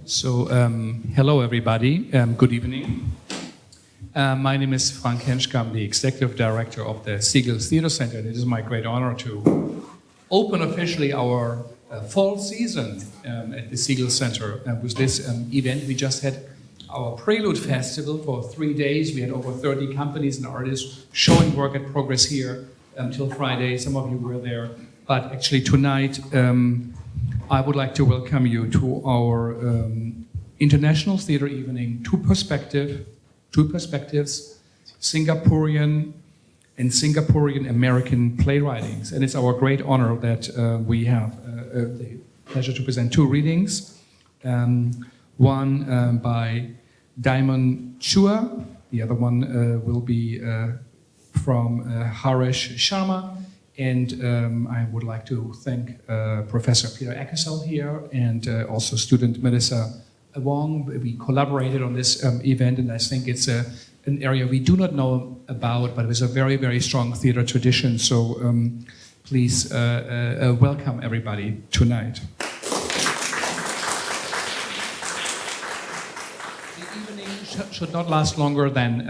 Hello everybody, good evening. My name is Frank Henschke, I'm the Executive Director of the Siegel Theatre Center, and it is my great honor to open officially our fall season at the Siegel Center. With this event, we just had our Prelude Festival for 3 days. We had over 30 companies and artists showing work in progress here until Friday. Some of you were there. But actually tonight, I would like to welcome you to our International Theatre Evening, two perspectives, Singaporean and Singaporean American playwritings. And it's our great honor that we have the pleasure to present two readings. One by Damon Chua, the other one will be from Haresh Sharma. And I would like to thank Professor Peter Eckersall here and also student Melissa Wong. We collaborated on this event, and I think it's an area we do not know about, but it is a very, very strong theater tradition. So please welcome everybody tonight. Should not last longer than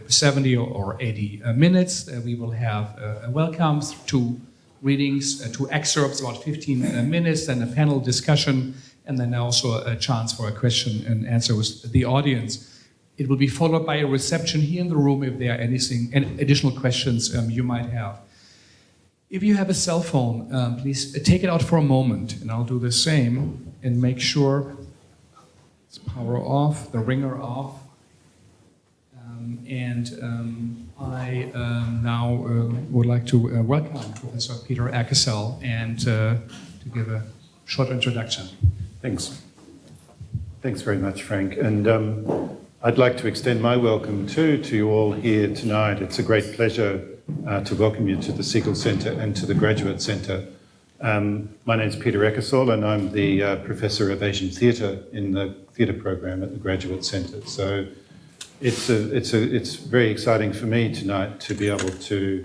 70 or 80 minutes. We will have a welcome, two readings, two excerpts, about 15 minutes, then a panel discussion, and then also a chance for a question and answer with the audience. It will be followed by a reception here in the room if there are any additional questions you might have. If you have a cell phone, please take it out for a moment, and I'll do the same, and make sure power off, the ringer off, I now would like to welcome Professor Peter Eckersall and to give a short introduction. Thanks. Thanks very much, Frank. And I'd like to extend my welcome too to you all here tonight. It's a great pleasure to welcome you to the Siegel Center and to the Graduate Center. My name's Peter Eckersall, and I'm the Professor of Asian Theatre in the Theatre Program at the Graduate Centre. So it's very exciting for me tonight to be able to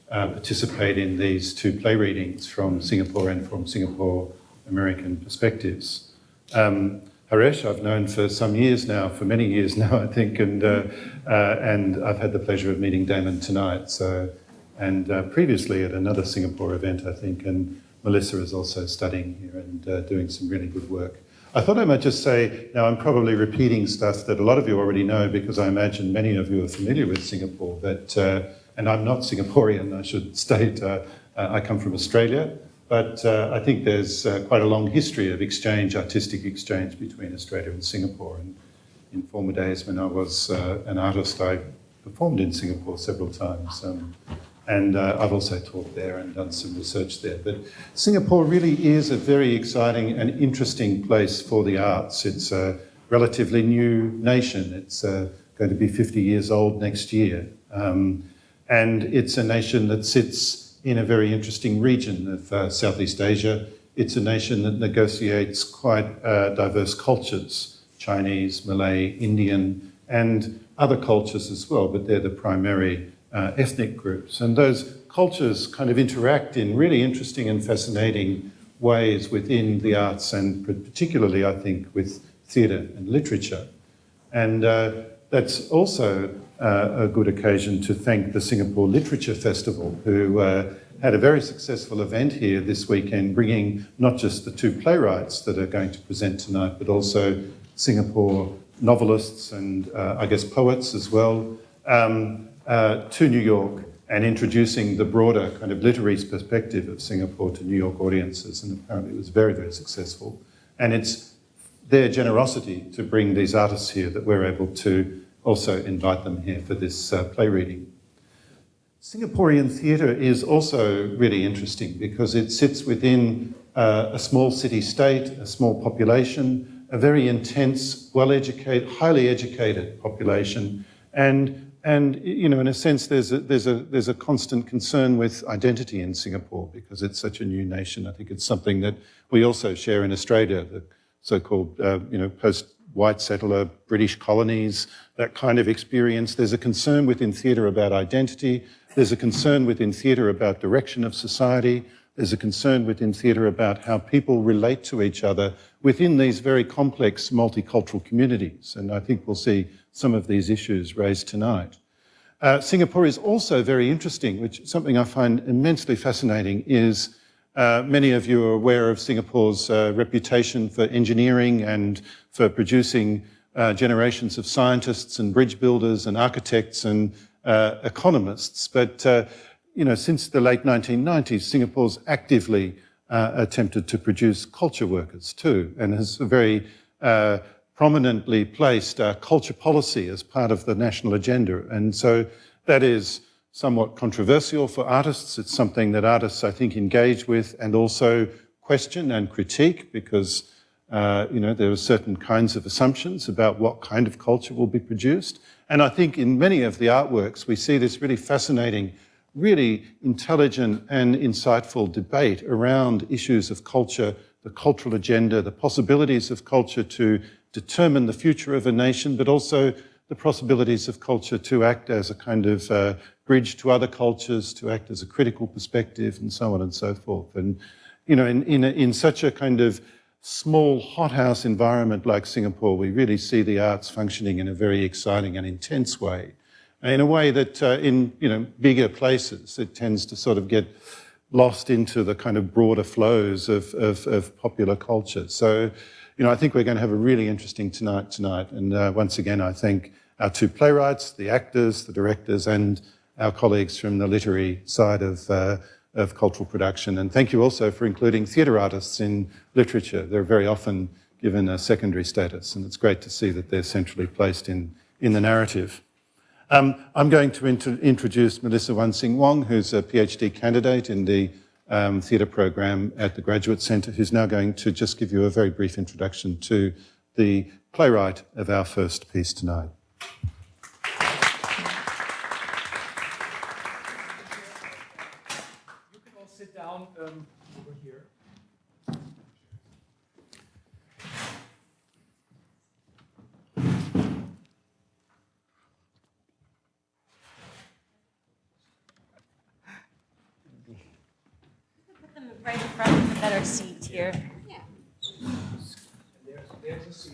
participate in these two play readings from Singapore and from Singapore American perspectives. Haresh I've known for some years now, for many years now I think, and I've had the pleasure of meeting Damon tonight. And previously at another Singapore event I think, and Melissa is also studying here and doing some really good work. I thought I might just say, now I'm probably repeating stuff that a lot of you already know because I imagine many of you are familiar with Singapore, but, and I'm not Singaporean, I should state, I come from Australia, but I think there's quite a long history of exchange, artistic exchange between Australia and Singapore. And in former days when I was an artist, I performed in Singapore several times. And I've also taught there and done some research there. But Singapore really is a very exciting and interesting place for the arts. It's a relatively new nation. It's going to be 50 years old next year. And it's a nation that sits in a very interesting region of Southeast Asia. It's a nation that negotiates quite diverse cultures, Chinese, Malay, Indian, and other cultures as well, but they're the primary ethnic groups. And those cultures kind of interact in really interesting and fascinating ways within the arts, and particularly, I think, with theatre and literature. And that's also a good occasion to thank the Singapore Literature Festival, who had a very successful event here this weekend, bringing not just the two playwrights that are going to present tonight, but also Singapore novelists and I guess poets as well, to New York, and introducing the broader kind of literary perspective of Singapore to New York audiences, and apparently it was very, very successful. And it's their generosity to bring these artists here that we're able to also invite them here for this play reading. Singaporean theatre is also really interesting because it sits within a small city-state, a small population, a very intense, well-educated, highly educated population, and you know, in a sense, there's a constant concern with identity in Singapore because it's such a new nation. I think it's something that we also share in Australia, the so-called, post-white settler British colonies, that kind of experience. There's a concern within theatre about identity. There's a concern within theatre about direction of society. there's a concern within theatre about how people relate to each other within these very complex multicultural communities. And I think we'll see some of these issues raised tonight. Singapore is also very interesting, which is something I find immensely fascinating, is many of you are aware of Singapore's reputation for engineering and for producing generations of scientists and bridge builders and architects and economists. But since the late 1990s, Singapore's actively attempted to produce culture workers too, and has very prominently placed culture policy as part of the national agenda. And so that is somewhat controversial for artists. It's something that artists, I think, engage with and also question and critique because, there are certain kinds of assumptions about what kind of culture will be produced. And I think in many of the artworks, we see this really fascinating, really intelligent and insightful debate around issues of culture, the cultural agenda, the possibilities of culture to determine the future of a nation, but also the possibilities of culture to act as a kind of bridge to other cultures, to act as a critical perspective, and so on and so forth. And, in such a kind of small hothouse environment like Singapore, we really see the arts functioning in a very exciting and intense way, in a way that in bigger places it tends to sort of get lost into the kind of broader flows of popular culture. So, I think we're going to have a really interesting tonight. And once again, I thank our two playwrights, the actors, the directors, and our colleagues from the literary side of cultural production. And thank you also for including theatre artists in literature. They're very often given a secondary status, and it's great to see that they're centrally placed in the narrative. I'm going to introduce Melissa Wansin Wong, who's a Ph.D. candidate in the theatre program at the Graduate Centre, who's now going to just give you a very brief introduction to the playwright of our first piece tonight. You can all sit down over here. Put them right in front of a better seat here. Yeah. There's a seat.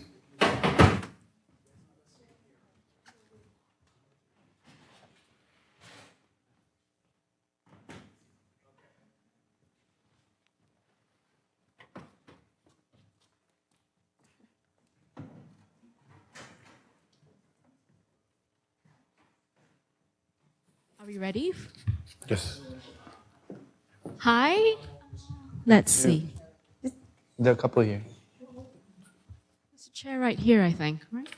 Are we ready? Yes. Hi. Let's see. There are a couple here. There's a chair right here, I think, right?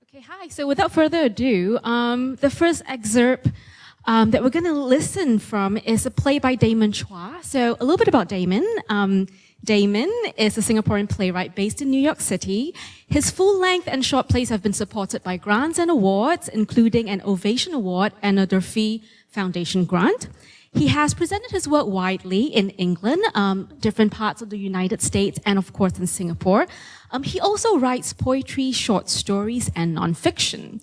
Okay, hi. So without further ado, the first excerpt that we're going to listen from is a play by Damon Chua. So a little bit about Damon. Damon is a Singaporean playwright based in New York City. His full-length and short plays have been supported by grants and awards, including an Ovation Award and a Durfee Foundation grant. He has presented his work widely in England, different parts of the United States, and of course in Singapore. He also writes poetry, short stories, and nonfiction.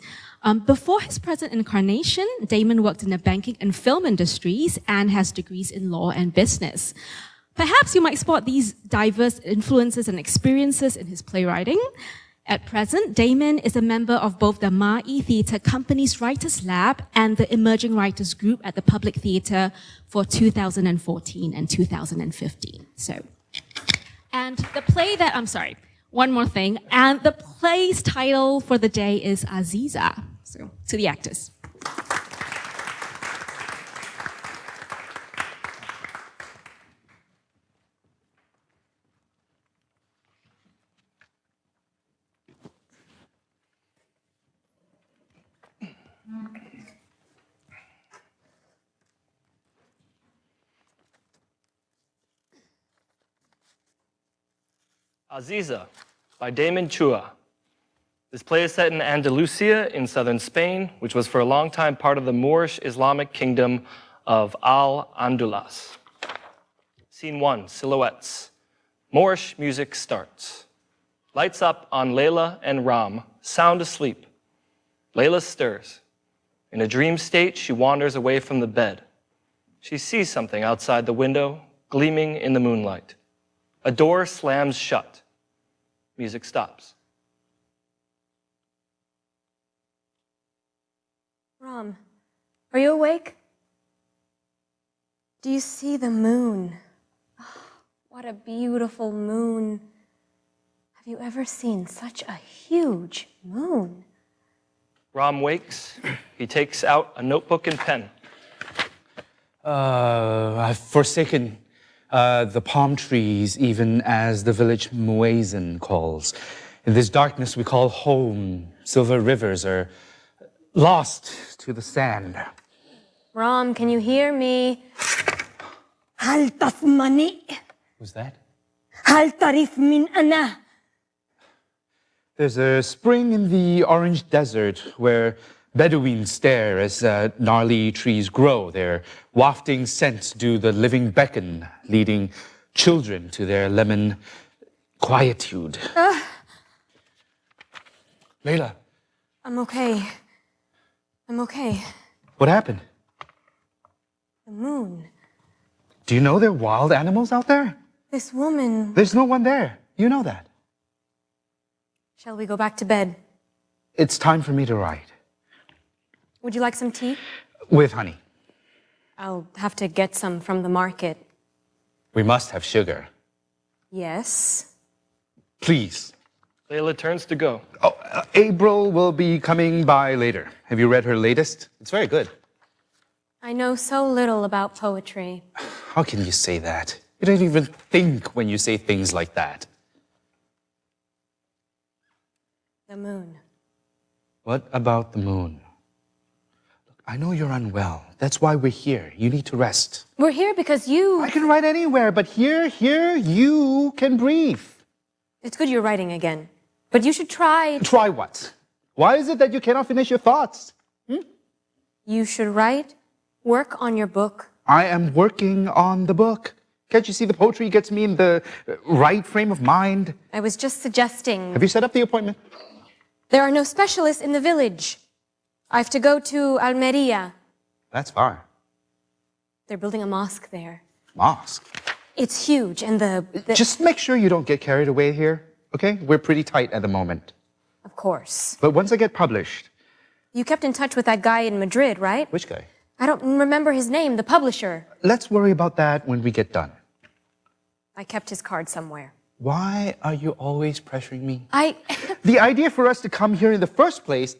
Before his present incarnation, Damon worked in the banking and film industries and has degrees in law and business. Perhaps you might spot these diverse influences and experiences in his playwriting. At present, Damon is a member of both the Mei-Ann Theatre Company's Writers Lab and the Emerging Writers Group at the Public Theatre for 2014 and 2015. And the play that, one more thing. And the play's title for the day is Aziza. So, to the actors. Aziza by Damon Chua. This play is set in Andalusia in southern Spain, which was for a long time part of the Moorish Islamic kingdom of Al-Andalus. Scene 1, silhouettes. Moorish music starts. Lights up on Layla and Ram, sound asleep. Layla stirs. In a dream state, she wanders away from the bed. She sees something outside the window, gleaming in the moonlight. A door slams shut. Music stops. Ram, are you awake? Do you see the moon? Oh, what a beautiful moon. Have you ever seen such a huge moon? Ram wakes. He takes out a notebook and pen. I've forsaken the palm trees, even as the village Muezzin calls. In this darkness we call home. Silver rivers are lost to the sand. Ram, can you hear me? هل تسمعني؟ Who's that? هل تعرف من أنا؟ There's a spring in the orange desert where Bedouins stare as gnarly trees grow. Their wafting scents do the living beckon, leading children to their lemon quietude. Layla. I'm okay. I'm okay. What happened? The moon. Do you know there are wild animals out there? This woman. There's no one there. You know that. Shall we go back to bed? It's time for me to write. Would you like some tea? With honey. I'll have to get some from the market. We must have sugar. Yes. Please. Layla turns to go. Oh, April will be coming by later. Have you read her latest? It's very good. I know so little about poetry. How can you say that? You don't even think when you say things like that. The moon. What about the moon? Look, I know you're unwell. That's why we're here. You need to rest. We're here because you... I can write anywhere, but here, you can breathe. It's good you're writing again. But you should try... Try what? Why is it that you cannot finish your thoughts? You should write, work on your book. I am working on the book. Can't you see the poetry gets me in the right frame of mind? I was just suggesting... Have you set up the appointment? There are no specialists in the village. I have to go to Almeria. That's far. They're building a mosque there. Mosque? It's huge, and the... Just make sure you don't get carried away here, okay? We're pretty tight at the moment. Of course. But once I get published... You kept in touch with that guy in Madrid, right? Which guy? I don't remember his name, the publisher. Let's worry about that when we get done. I kept his card somewhere. Why are you always pressuring me? The idea for us to come here in the first place...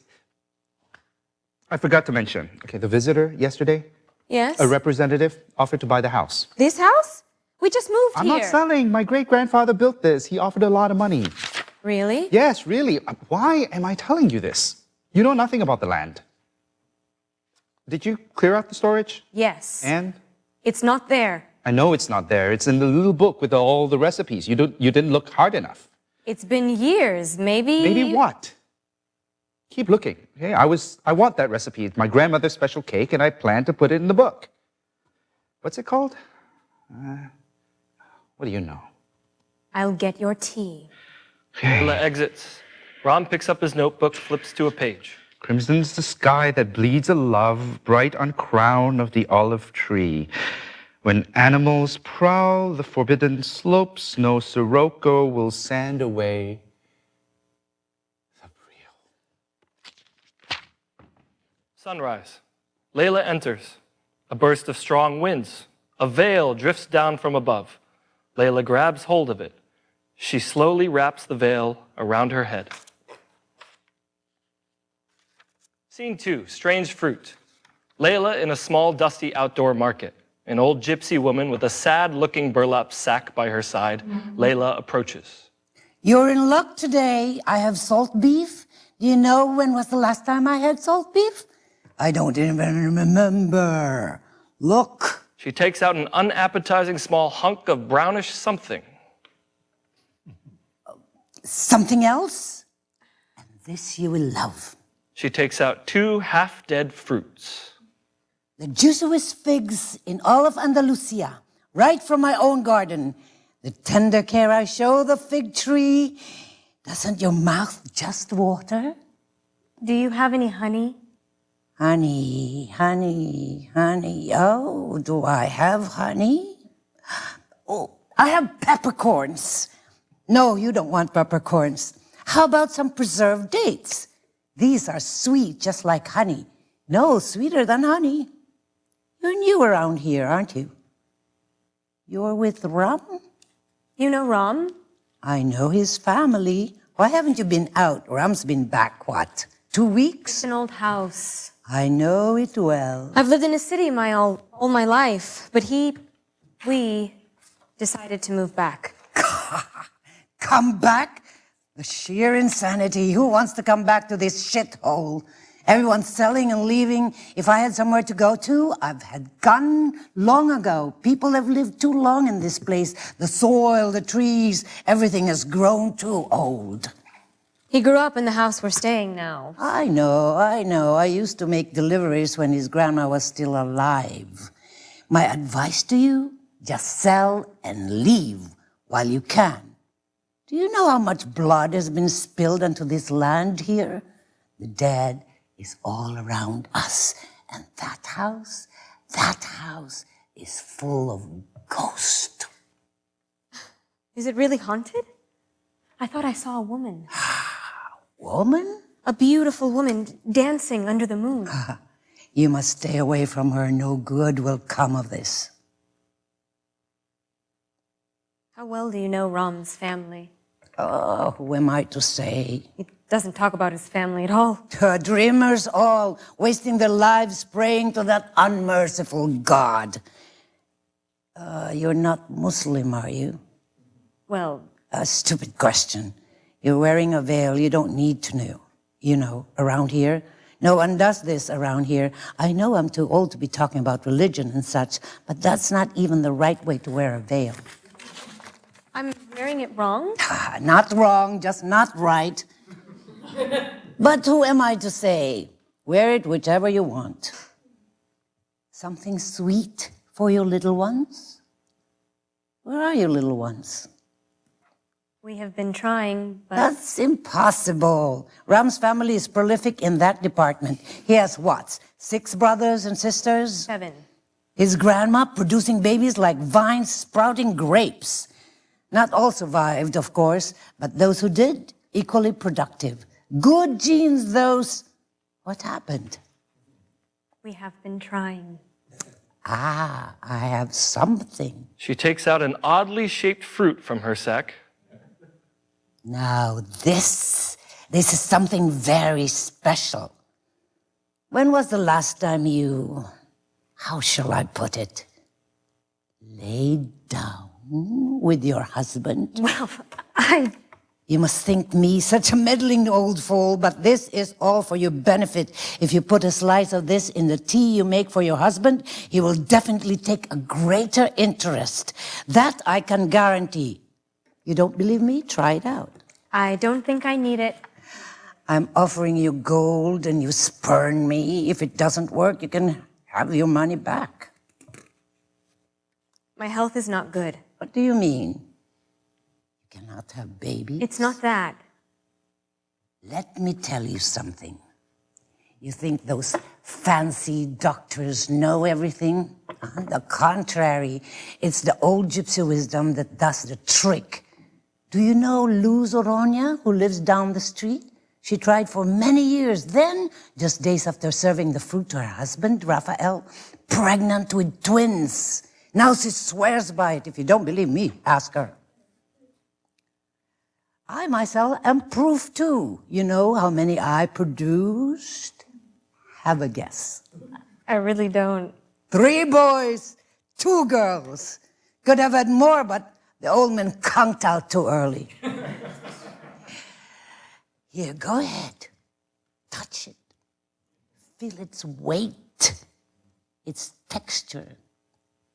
I forgot to mention. Okay, the visitor yesterday, Yes? a representative offered to buy the house. This house? We just moved I'm here. not selling. My great-grandfather built this. He offered a lot of money. Really? Yes, really. Why am I telling you this? You know nothing about the land. Did you clear out the storage? Yes. And? It's not there. I know it's not there. It's in the little book with all the recipes. You didn't look hard enough. It's been years, maybe... Maybe what? Keep looking. Okay, I want that recipe. It's my grandmother's special cake, and I plan to put it in the book. What's it called? What do you know? I'll get your tea. Layla exits. Ram picks up his notebook, flips to a page. Crimson's the sky that bleeds a love, bright on crown of the olive tree. When animals prowl the forbidden slopes, no sirocco will sand away the real. Sunrise. Layla enters. A burst of strong winds. A veil drifts down from above. Layla grabs hold of it. She slowly wraps the veil around her head. Scene 2, strange fruit. Layla in a small, dusty outdoor market. An old gypsy woman with a sad-looking burlap sack by her side. Layla approaches. You're in luck today. I have salt beef. Do you know when was the last time I had salt beef? I don't even remember. Look. She takes out an unappetizing small hunk of brownish something. Something else? And this you will love. She takes out 2 half-dead fruits. The juiciest figs in all of Andalusia, right from my own garden. The tender care I show the fig tree. Doesn't your mouth just water? Do you have any honey? Honey, honey, honey. Oh, do I have honey? Oh, I have peppercorns. No, you don't want peppercorns. How about some preserved dates? These are sweet, just like honey. No, sweeter than honey. You're new around here, aren't you? You're with Ram? You know Ram? I know his family. Why haven't you been out? Ram's been back, what, 2 weeks? It's an old house. I know it well. I've lived in a city all my life, but we decided to move back. Come back? The sheer insanity. Who wants to come back to this shithole? Everyone's selling and leaving. If I had somewhere to go to, I've had gone long ago. People have lived too long in this place. The soil, the trees, everything has grown too old. He grew up in the house we're staying now. I know. I used to make deliveries when his grandma was still alive. My advice to you, just sell and leave while you can. Do you know how much blood has been spilled onto this land here? The dead is all around us. And that house is full of ghosts. Is it really haunted? I thought I saw a woman. Woman? A beautiful woman dancing under the moon. You must stay away from her. No good will come of this. How well do you know Ram's family? Oh, who am I to say? He doesn't talk about his family at all. Dreamers all, wasting their lives praying to that unmerciful God. You're not Muslim, are you? Well, A stupid question. You're wearing a veil. You don't need to know. You know, around here. No one does this around here. I know I'm too old to be talking about religion and such, but that's not even the right way to wear a veil. I'm wearing it wrong? Not wrong, just not right. But who am I to say? Wear it whichever you want. Something sweet for your little ones? Where are your little ones? We have been trying, but... That's impossible. Ram's family is prolific in that department. He has what, 6 brothers and sisters? 7. His grandma producing babies like vines sprouting grapes. Not all survived, of course, but those who did, equally productive. Good genes, those. What happened? We have been trying. I have something. She takes out an oddly shaped fruit from her sack. Now this is something very special. When was the last time you, how shall I put it, laid down with your husband? Well, You must think me such a meddling old fool, but this is all for your benefit. If you put a slice of this in the tea you make for your husband, he will definitely take a greater interest. That I can guarantee. You don't believe me? Try it out. I don't think I need it. I'm offering you gold and you spurn me. If it doesn't work, you can have your money back. My health is not good. What do you mean? You cannot have babies? It's not that. Let me tell you something. You think those fancy doctors know everything? On the contrary, it's the old gypsy wisdom that does the trick. Do you know Luz Oronia, who lives down the street? She tried for many years. Then, just days after serving the fruit to her husband, Raphael, pregnant with twins. Now she swears by it. If you don't believe me, ask her. I myself am proof too. You know how many I produced? Have a guess. I really don't. 3 boys, 2 girls. Could have had more, but the old man conked out too early. Here, go ahead. Touch it. Feel its weight, its texture.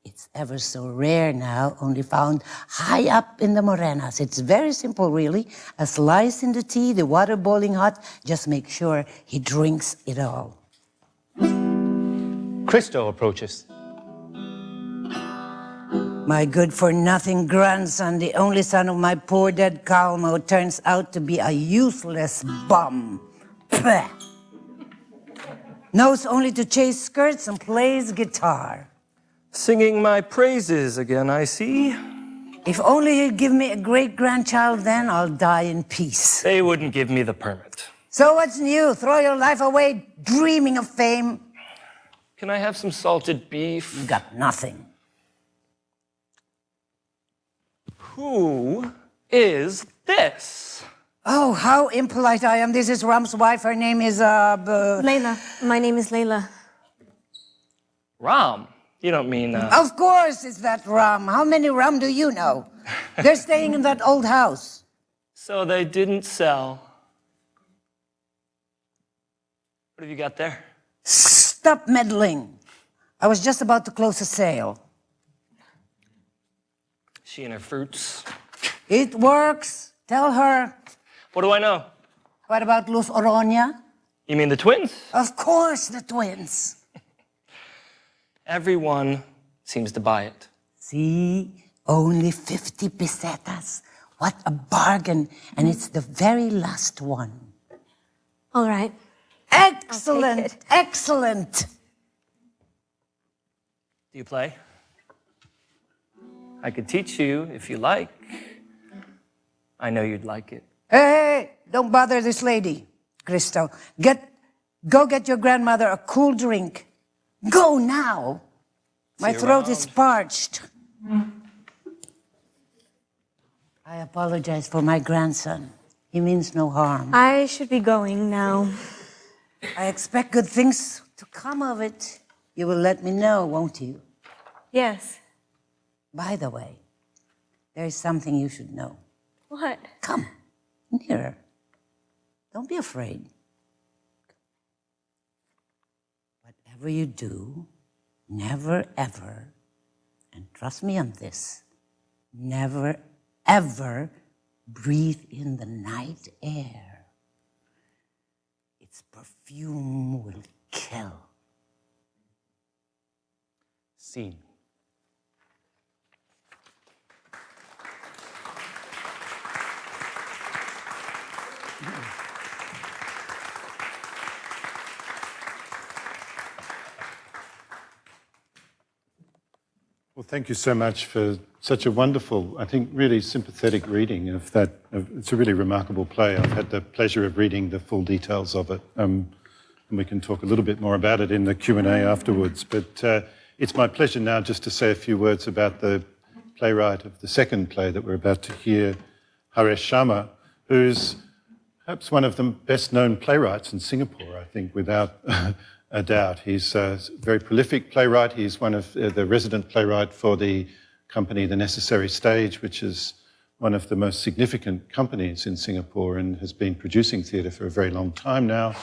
It's ever so rare now, only found high up in the morenas. It's very simple, really. A slice in the tea, the water boiling hot. Just make sure he drinks it all. Christo approaches. My good-for-nothing grandson, the only son of my poor dead Calmo, turns out to be a useless bum. Pah. knows only to chase skirts and plays guitar. Singing my praises again, I see. If only he'd give me a great-grandchild, then I'll die in peace. They wouldn't give me the permit. So what's new? Throw your life away dreaming of fame? Can I have some salted beef? You got nothing. Who is this? Oh, how impolite I am. This is Ram's wife. Her name is, Layla. My name is Layla. Ram? You don't mean, Of course it's that Ram. How many Ram do you know? They're staying in that old house. So they didn't sell. What have you got there? Stop meddling. I was just about to close a sale. She and her fruits. It works. Tell her. What do I know? What about Luz Oronia? You mean the twins? Of course, the twins. Everyone seems to buy it. See? Only 50 pesetas. What a bargain. And it's the very last one. All right. Excellent. Excellent. Do you play? I could teach you if you like. I know you'd like it. Hey, don't bother this lady, Crystal. Go get your grandmother a cool drink. Go now. My throat is parched. I apologize for my grandson. He means no harm. I should be going now. I expect good things to come of it. You will let me know, won't you? Yes. By the way, there is something you should know. What? Come, nearer. Don't be afraid. Whatever you do, never ever, and trust me on this, never ever breathe in the night air. Its perfume will kill. Scene. Well, thank you so much for such a wonderful, I think, really sympathetic reading of that. It's a really remarkable play. I've had the pleasure of reading the full details of it, and we can talk a little bit more about it in the Q&A afterwards. But it's my pleasure now just to say a few words about the playwright of the second play that we're about to hear, Haresh Sharma, who's perhaps one of the best-known playwrights in Singapore, I think, without a doubt. He's a very prolific playwright. He's one of the resident playwright for the company The Necessary Stage, which is one of the most significant companies in Singapore and has been producing theatre for a very long time now.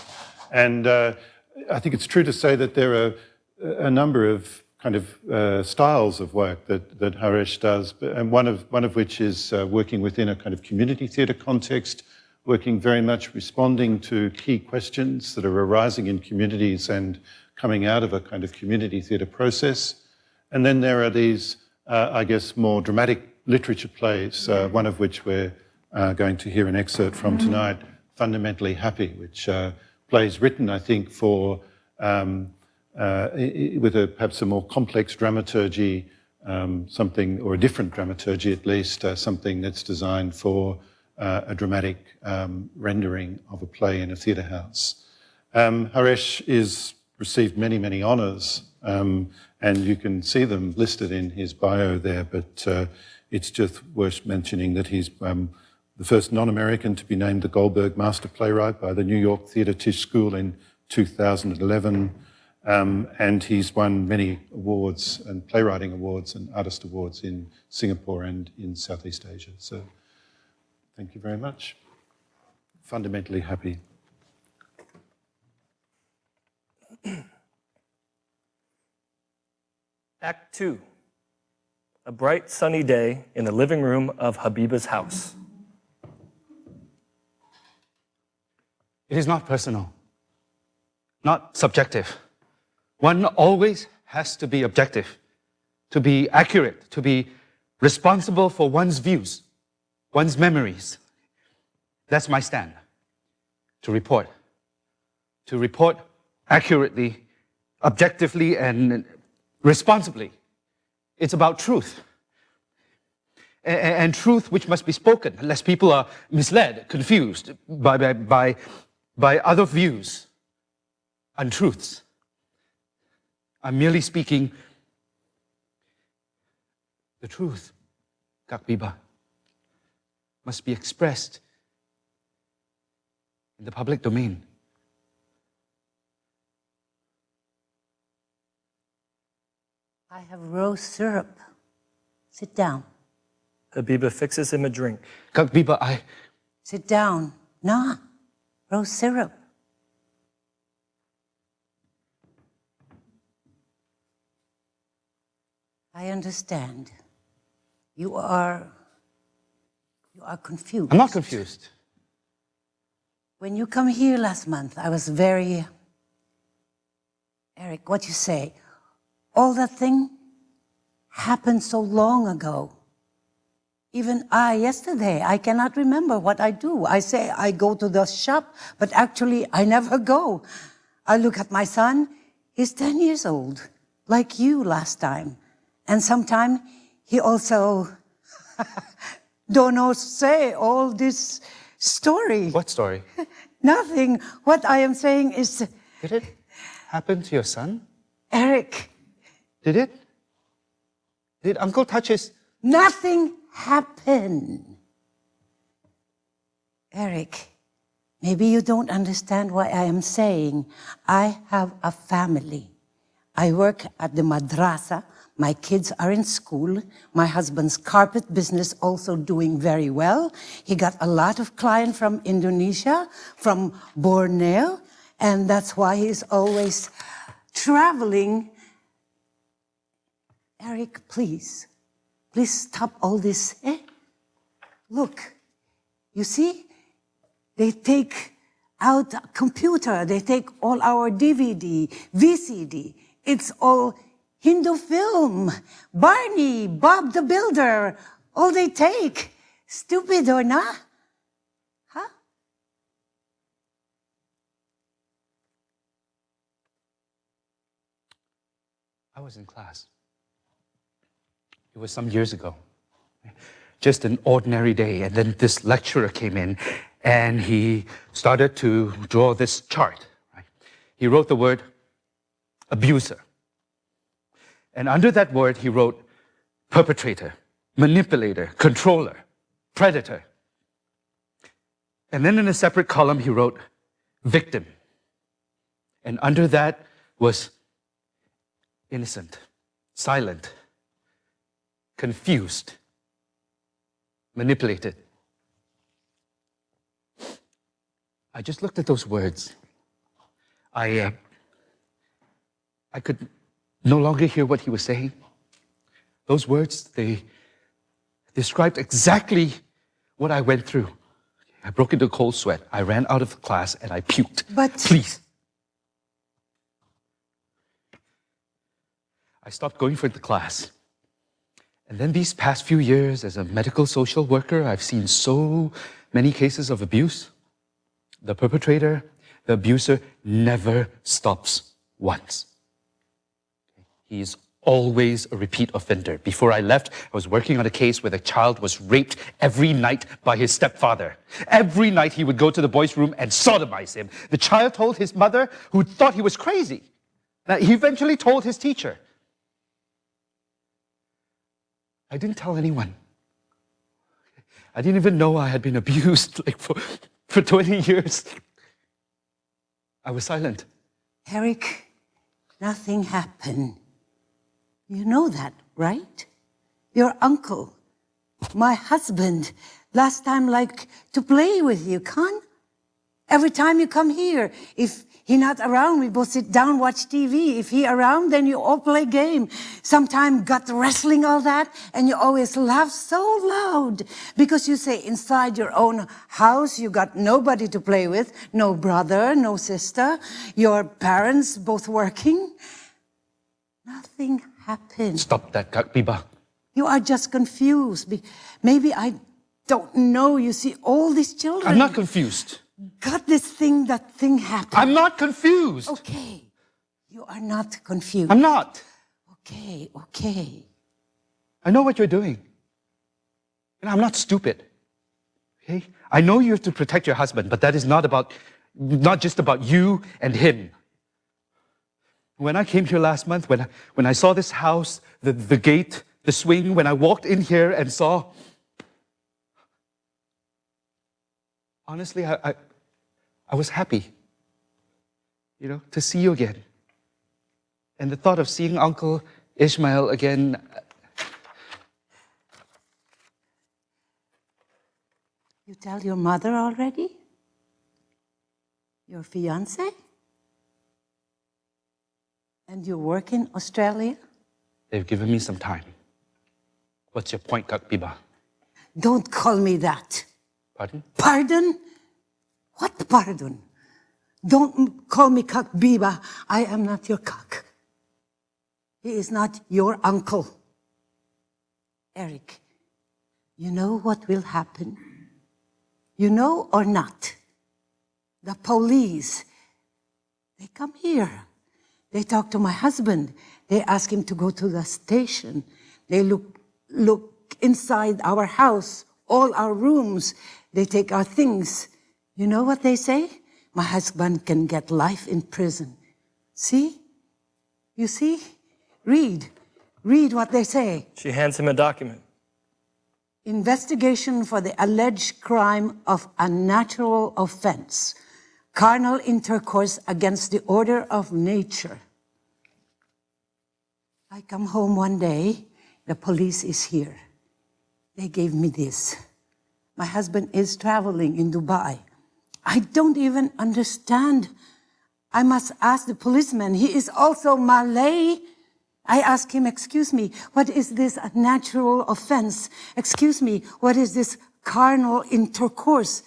And I think it's true to say that there are a number of kind of styles of work that Haresh does, and one of which is working within a kind of community theatre context, working very much responding to key questions that are arising in communities and coming out of a kind of community theatre process. And then there are these, I guess, more dramatic literature plays, one of which we're going to hear an excerpt from tonight, Fundamentally Happy, which plays written, I think, for with perhaps a more complex dramaturgy, something, or a different dramaturgy at least, something that's designed for a dramatic rendering of a play in a theatre house. Haresh is received many, many honours, and you can see them listed in his bio there, but it's just worth mentioning that he's the first non-American to be named the Goldberg Master Playwright by the New York Theatre Tisch School in 2011, and he's won many awards, and playwriting awards and artist awards in Singapore and in Southeast Asia. So thank you very much. Fundamentally Happy. Act 2. A bright sunny day in the living room of Habiba's house. It is not personal, not subjective. One always has to be objective, to be accurate, to be responsible for one's views, one's memories. That's my stand. To report accurately, objectively, and responsibly. It's about truth. And truth which must be spoken, lest people are misled, confused by other views, untruths. I'm merely speaking the truth, Kak Biba, must be expressed in the public domain. I have rose syrup. Sit down. Habiba fixes him a drink. Kak Biba, Sit down. Nah, rose syrup. I understand. You are confused. I'm not confused. When you come here last month, I was very... Eric, what you say? All that thing happened so long ago. Even yesterday, I cannot remember what I do. I say I go to the shop, but actually I never go. I look at my son, he's 10 years old, like you last time. And sometimes he also don't know say all this story. What story? Nothing. What I am saying is... Did it happen to your son? Eric. Did it? Did Uncle touch his... Nothing happened. Eric, maybe you don't understand what I am saying. I have a family. I work at the madrasa. My kids are in school. My husband's carpet business also doing very well. He got a lot of clients from Indonesia, from Borneo, and that's why he's always traveling. Eric, please stop all this. Look, you see, they take out a computer, they take all our DVD, VCD, it's all Hindu film, Barney, Bob the Builder, all they take. Stupid or not? Huh? I was in class. It was some years ago. Just an ordinary day, and then this lecturer came in, and he started to draw this chart. Right? He wrote the word abuser. And under that word, he wrote perpetrator, manipulator, controller, predator. And then in a separate column, he wrote victim. And under that was innocent, silent, confused, manipulated. I just looked at those words. I could no longer hear what he was saying. Those words, they described exactly what I went through. I broke into a cold sweat. I ran out of the class and I puked. But... Please. I stopped going for the class. And then these past few years, as a medical social worker, I've seen so many cases of abuse. The perpetrator, the abuser, never stops once. He's always a repeat offender. Before I left, I was working on a case where the child was raped every night by his stepfather. Every night he would go to the boys' room and sodomize him. The child told his mother, who thought he was crazy. Now, he eventually told his teacher. I didn't tell anyone. I didn't even know I had been abused for 20 years. I was silent. Eric, nothing happened. You know that, right? Your uncle, my husband, last time liked to play with you, Khan. Every time you come here, if he not around, we both sit down, watch TV. If he around, then you all play game. Sometime got wrestling, all that, and you always laugh so loud because you say inside your own house you got nobody to play with, no brother, no sister, your parents both working. Nothing happened. Stop that, Kak Biba. You are just confused. Maybe I don't know. You see all these children. I'm not confused. got this thing, that thing happened. I'm not confused. Okay. You are not confused. I'm not. Okay, okay. I know what you're doing. And I'm not stupid. Okay? I know you have to protect your husband, but that is not just about you and him. When I came here last month, when I saw this house, the gate, the swing, when I walked in here and saw, honestly, I was happy, to see you again. And the thought of seeing Uncle Ishmael again. You tell your mother already? Your fiance? And you work in Australia? They've given me some time. What's your point, Kak Biba? Don't call me that. Pardon? Pardon? What pardon? Don't call me Kak Biba. I am not your Kak. He is not your uncle. Eric, you know what will happen? You know or not? The police, they come here. They talk to my husband. They ask him to go to the station. They look inside our house, all our rooms. They take our things. You know what they say? My husband can get life in prison. See? You see? Read what they say. She hands him a document. Investigation for the alleged crime of unnatural offense, carnal intercourse against the order of nature. I come home one day, the police is here. They gave me this. My husband is traveling in Dubai. I don't even understand. I must ask the policeman. He is also Malay. I ask him, excuse me, what is this unnatural offense? Excuse me, what is this carnal intercourse?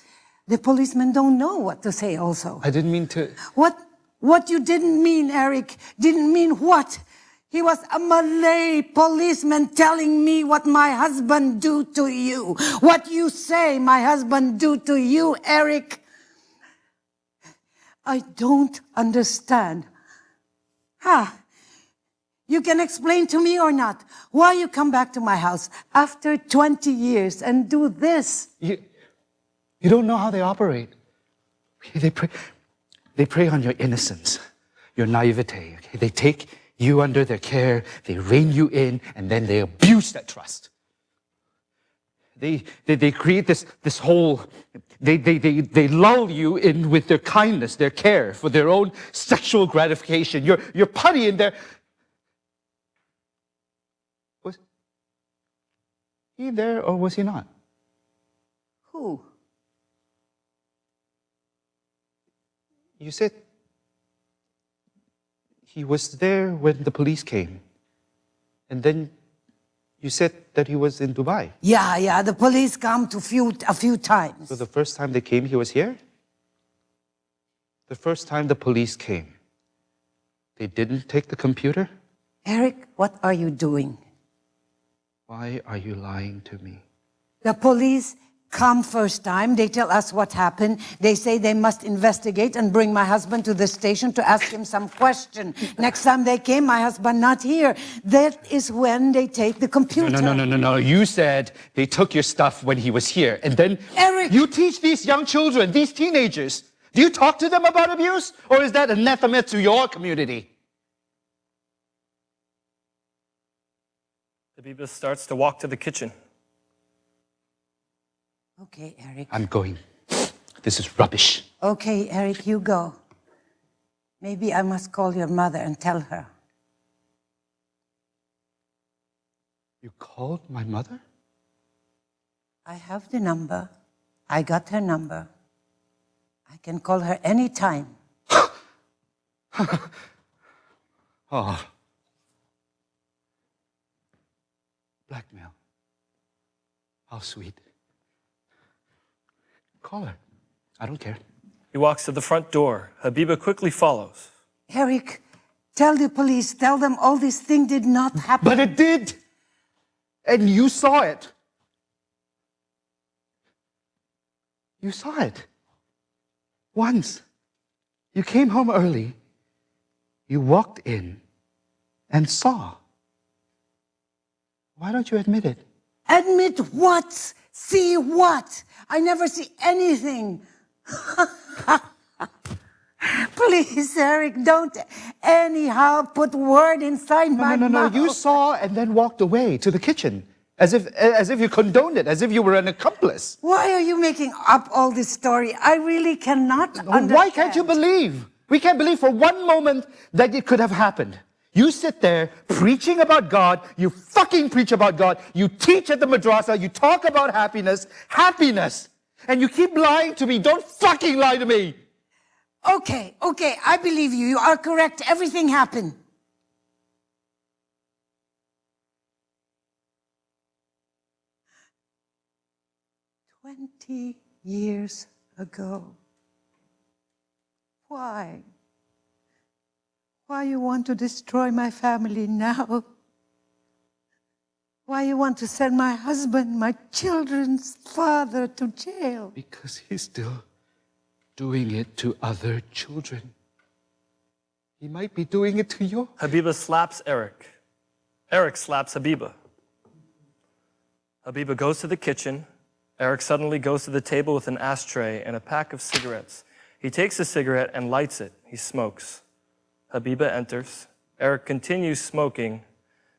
The policemen don't know what to say also. I didn't mean to... What you didn't mean, Eric? Didn't mean what? He was a Malay policeman telling me what my husband do to you. What you say my husband do to you, Eric. I don't understand. You can explain to me or not why you come back to my house after 20 years and do this. You don't know how they operate. They prey on your innocence, your naivete. Okay? They take you under their care, they rein you in, and then they abuse that trust. They create this whole, they lull you in with their kindness, their care for their own sexual gratification. You're putty in there. Was he there or was he not? Who? You said he was there when the police came. And then you said that he was in Dubai. Yeah, the police come a few times. So the first time they came, he was here? The first time the police came, they didn't take the computer? Eric, what are you doing? Why are you lying to me? The police come first time. They tell us what happened. They say they must investigate and bring my husband to the station to ask him some question. Next time they came, my husband not here. That is when they take the computer. No. You said they took your stuff when he was here. And then Eric! You teach these young children, these teenagers. Do you talk to them about abuse? Or is that anathema to your community? The Biba starts to walk to the kitchen. Okay, Eric. I'm going. This is rubbish. Okay, Eric, you go. Maybe I must call your mother and tell her. You called my mother? I have the number. I got her number. I can call her anytime. Oh. Blackmail. How sweet. Call her. I don't care. He walks to the front door. Habiba quickly follows. Eric, tell the police, tell them all this thing did not happen. But it did. And you saw it. You saw it. Once, you came home early, you walked in and saw. Why don't you admit it? Admit what? See what? I never see anything. Please, Eric, don't anyhow put word inside my No. mouth. You saw and then walked away to the kitchen, as if you condoned it, as if you were an accomplice. Why are you making up all this story? I really cannot understand. Why can't you believe? We can't believe for one moment that it could have happened. You sit there preaching about God, you fucking preach about God, you teach at the madrasa, you talk about happiness, and you keep lying to me. Don't fucking lie to me. Okay, I believe you. You are correct. Everything happened. "20 years ago. Why? Why you want to destroy my family now? Why you want to send my husband, my children's father, to jail?" Because he's still doing it to other children. He might be doing it to you. Habiba slaps Eric. Eric slaps Habiba. Habiba goes to the kitchen. Eric suddenly goes to the table with an ashtray and a pack of cigarettes. He takes a cigarette and lights it. He smokes. Habiba enters. Eric continues smoking.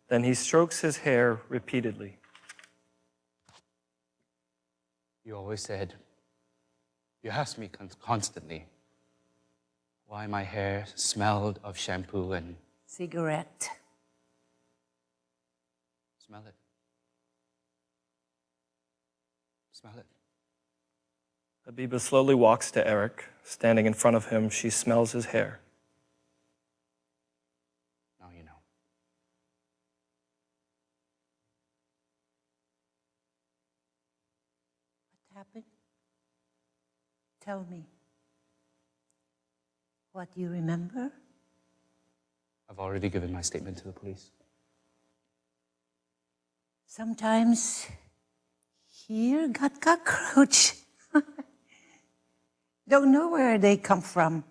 Then he strokes his hair repeatedly. You always said, you asked me constantly why my hair smelled of shampoo and... Cigarette. Smell it. Smell it. Habiba slowly walks to Eric. Standing in front of him, she smells his hair. Now you know. What happened? Tell me. What you remember? I've already given my statement to the police. Sometimes here got cockroach. Don't know where they come from.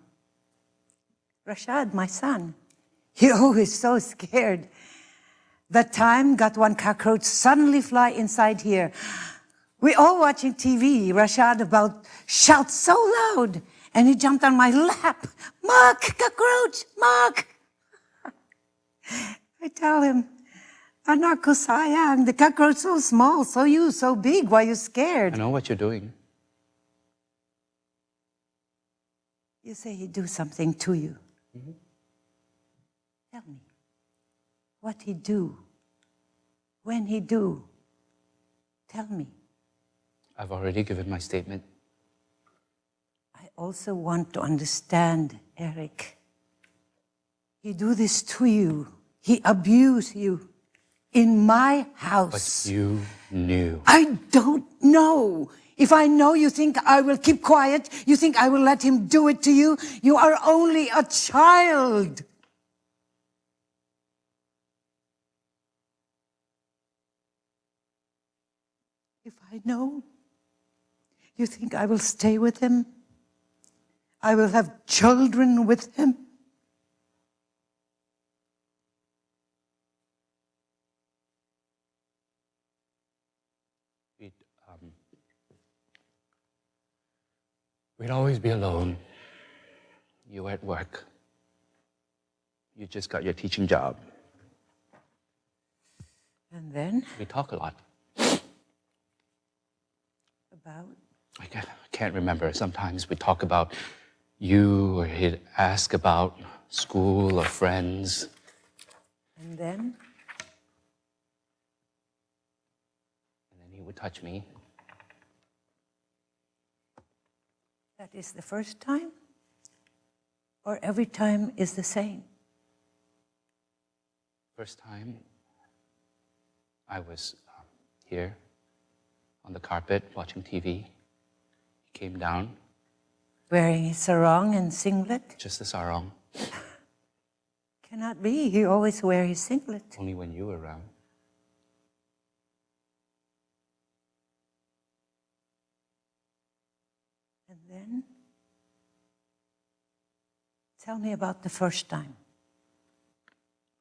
Rashad, my son, he always so scared. That time got one cockroach suddenly fly inside here. We all watching TV. Rashad about shout so loud, and he jumped on my lap. "Mark, cockroach, Mark!" I tell him, "Anak ko sayang, the cockroach so small, so you so big. Why you scared?" I know what you're doing. You say he do something to you. Mm-hmm. Tell me, what he do? When he do? Tell me. I've already given my statement. I also want to understand, Eric. He do this to you. He abuse you in my house. But you knew. I don't know. If I know, you think I will keep quiet? You think I will let him do it to you? You are only a child. If I know, you think I will stay with him? I will have children with him? We'd always be alone. You were at work. You just got your teaching job. And then? We talk a lot. About? I can't remember. Sometimes we talk about you, or he'd ask about school or friends. And then? And then he would touch me. That is the first time? Or every time is the same? First time, I was here on the carpet watching TV. He came down. Wearing his sarong and singlet? Just the sarong. Cannot be. He always wear his singlet. Only when you were around. And then? Tell me about the first time.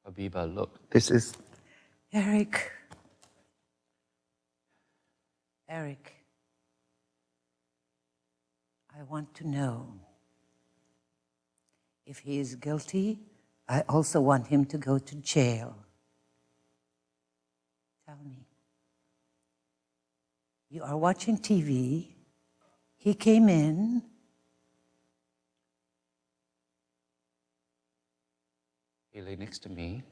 Habiba, look, this is... Eric, I want to know. If he is guilty, I also want him to go to jail. Tell me. You are watching TV. He came in. He lay next to me,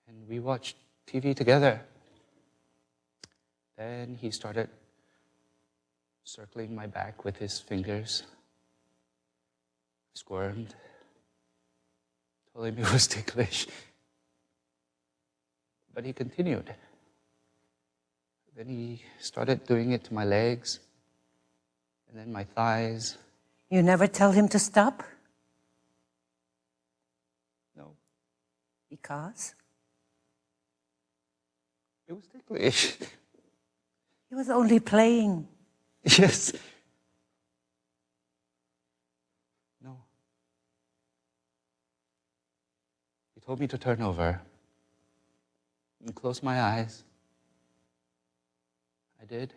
and we watched TV together. Then he started circling my back with his fingers. I squirmed, told him it was ticklish. But he continued. Then he started doing it to my legs, and then my thighs. You never tell him to stop? No. Because? It was ticklish. He was only playing. Yes. No. He told me to turn over and close my eyes. I did.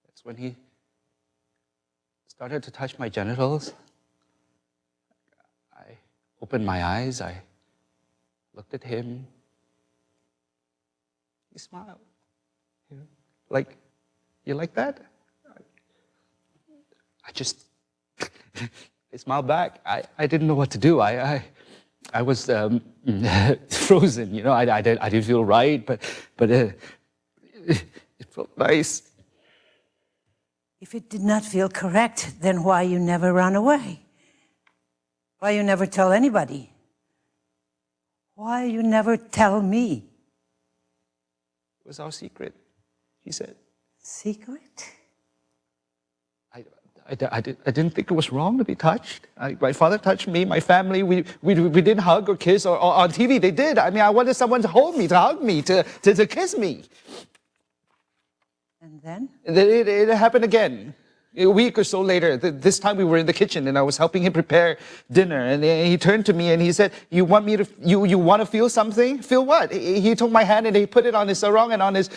That's when he started to touch my genitals. I opened my eyes. I looked at him. He smiled. Like, you like that? I just, I smiled back. I didn't know what to do. I was frozen, you know. I didn't feel right, but it felt nice. If it did not feel correct, then why you never run away? Why you never tell anybody? Why you never tell me? It was our secret, he said. Secret? I didn't think it was wrong to be touched. My father touched me, my family. We didn't hug or kiss, or on TV they did. I mean, I wanted someone to hold me, to hug me, to kiss me. And then? It happened again. A week or so later, this time we were in the kitchen and I was helping him prepare dinner. And he turned to me and he said, you want to feel something? Feel what? He took my hand and he put it on his sarong and on his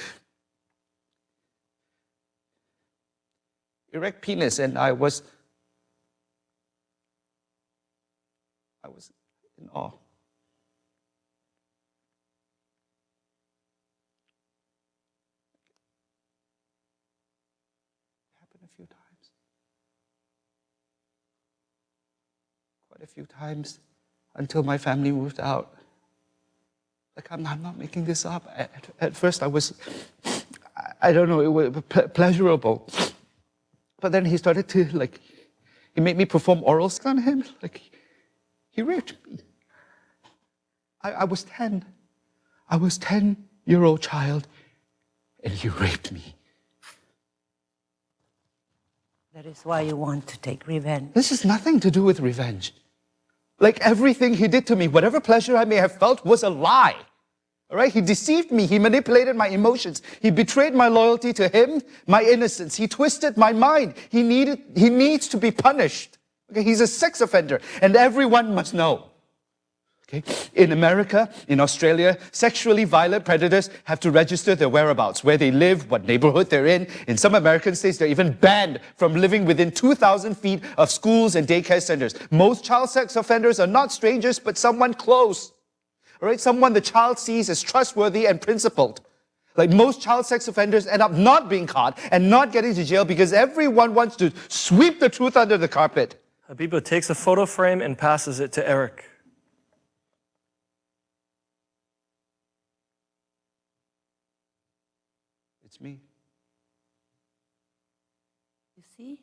erect penis, and I was in awe. It happened a few times. Quite a few times until my family moved out. Like, I'm not making this up. At first I was, I don't know, it was pleasurable. But then he started to, he made me perform orals on him. He raped me. I was 10. I was 10-year-old child, and he raped me. That is why you want to take revenge. This has nothing to do with revenge. Everything he did to me, whatever pleasure I may have felt, was a lie. All right? He deceived me. He manipulated my emotions. He betrayed my loyalty to him, my innocence. He twisted my mind. He needs to be punished. Okay? He's a sex offender, and everyone must know. Okay? In America, in Australia, sexually violent predators have to register their whereabouts, where they live, what neighborhood they're in. In some American states, they're even banned from living within 2,000 feet of schools and daycare centers. Most child sex offenders are not strangers, but someone close. All right, someone the child sees as trustworthy and principled. Most child sex offenders end up not being caught and not getting to jail because everyone wants to sweep the truth under the carpet. Habiba takes a photo frame and passes it to Eric. It's me. You see?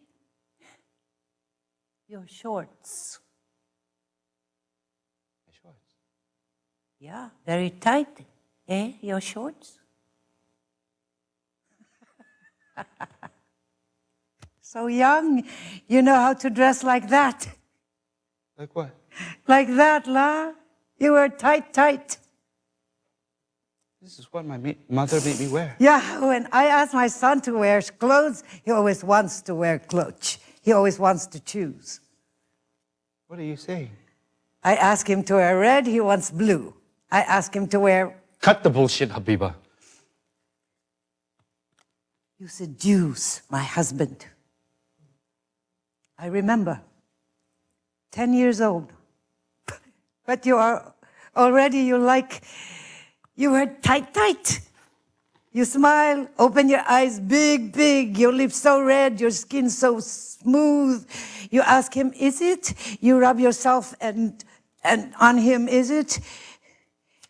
Your shorts. Yeah, very tight, eh, your shorts? So young, you know how to dress like that. Like what? Like that, La. You were tight. This is what my mother made me wear. Yeah, when I ask my son to wear clothes, he always wants to wear clothes. He always wants to choose. What are you saying? I ask him to wear red, he wants blue. I ask him to wear... Cut the bullshit, Habiba. You seduce my husband. I remember, 10 years old. But you are already, you were tight. You smile, open your eyes big, your lips so red, your skin so smooth. You ask him, is it? You rub yourself and on him, is it?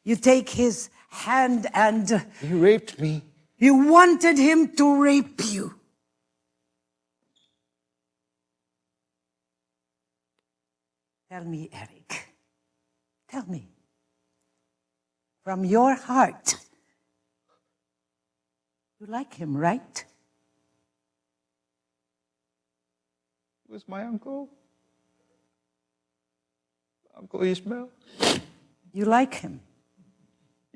You take his hand and... You raped me. You wanted him to rape you. Tell me, Eric. Tell me. From your heart, you like him, right? He was my uncle. Uncle Ishmael. You like him?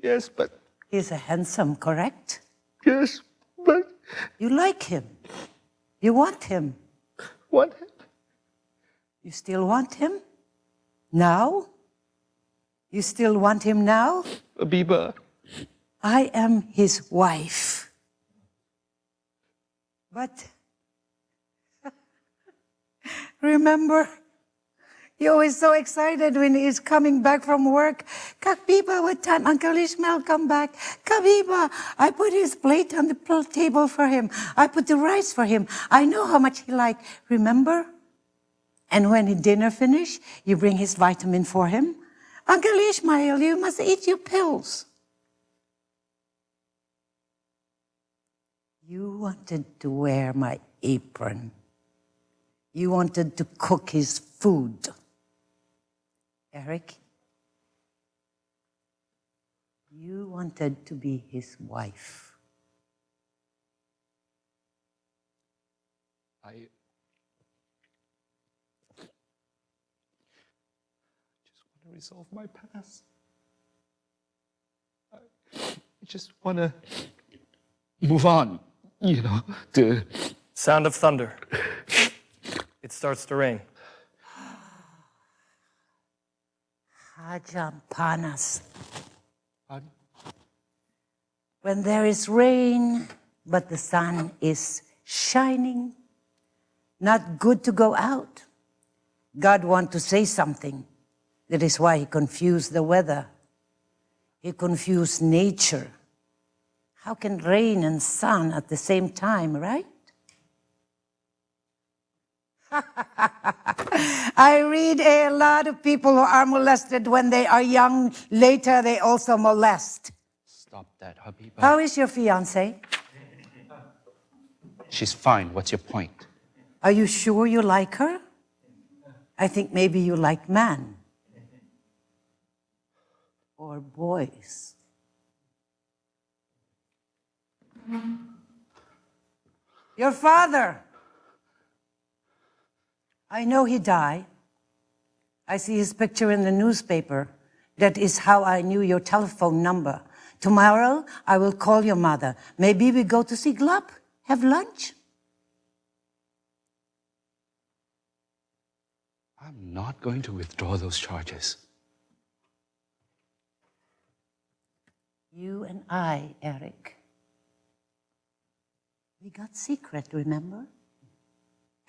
Yes, but... He's a handsome, correct? Yes, but... You like him. You want him. Want him? You still want him? Now? You still want him now? Habiba. I am his wife. But remember, you're always so excited when he's coming back from work. Kabiba, what time Uncle Ishmael come back? Kabiba, I put his plate on the table for him. I put the rice for him. I know how much he like. Remember? And when his dinner finish, you bring his vitamin for him. Uncle Ishmael, you must eat your pills. You wanted to wear my apron. You wanted to cook his food. Eric, you wanted to be his wife. I just want to resolve my past. I just want to move on, to... Sound of thunder. It starts to rain. Hajampanas. When there is rain, but the sun is shining, not good to go out. God wants to say something. That is why he confused the weather. He confused nature. How can rain and sun at the same time, right? I read a lot of people who are molested when they are young. Later, they also molest. Stop that, Habiba. How is your fiancée? She's fine. What's your point? Are you sure you like her? I think maybe you like men. Or boys. Your father. I know he died. I see his picture in the newspaper. That is how I knew your telephone number. Tomorrow, I will call your mother. Maybe we go to see Glub, have lunch. I'm not going to withdraw those charges. You and I, Eric, we got secret, remember?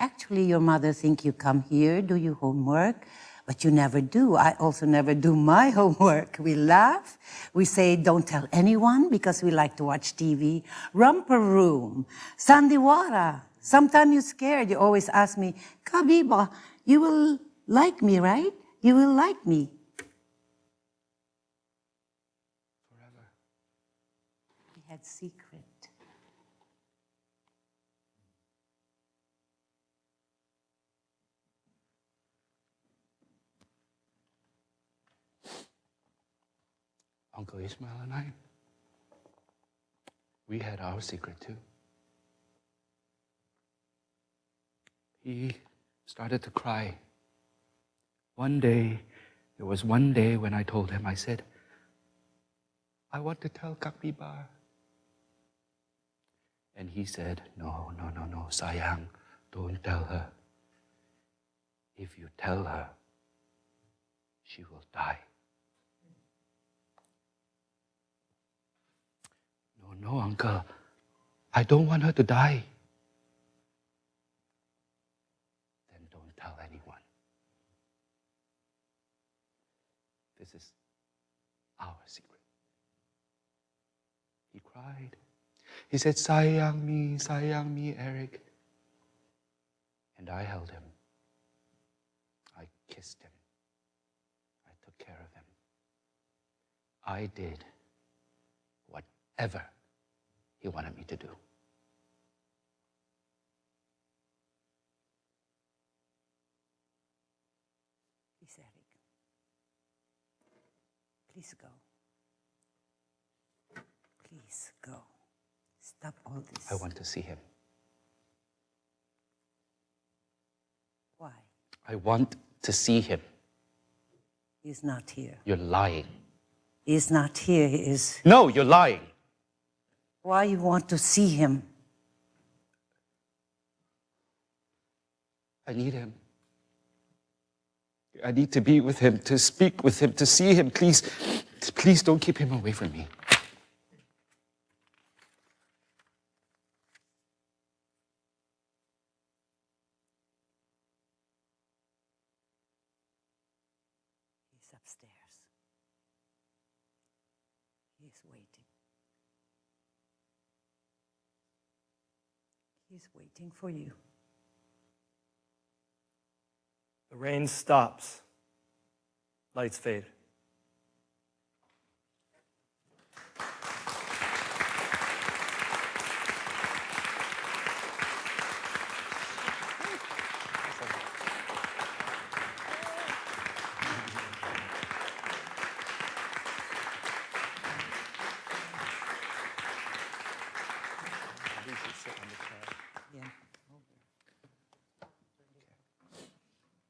Actually, your mother think you come here, do your homework, but you never do. I also never do my homework. We laugh. We say, don't tell anyone because we like to watch TV. Romper room, sandiwara. Sometimes you're scared. You always ask me, Kabiba, you will like me, right? You will like me. Forever. We had secret. Uncle Ishmael and I, we had our secret too. He started to cry. There was one day when I told him, I said, I want to tell Kapibar. And he said, no, sayang, don't tell her. If you tell her, she will die. No, Uncle. I don't want her to die. Then don't tell anyone. This is our secret. He cried. He said, sayang me, Eric. And I held him. I kissed him. I took care of him. I did whatever he wanted me to do. Please, Eric. Please go. Please go. Stop all this. I want to see him. Why? I want to see him. He's not here. You're lying. He's not here. He is. No, you're lying. Why you want to see him? I need him. I need to be with him, to speak with him, to see him. Please, please don't keep him away from me. He's upstairs. He's waiting. He's waiting for you. The rain stops. Lights fade. Yeah.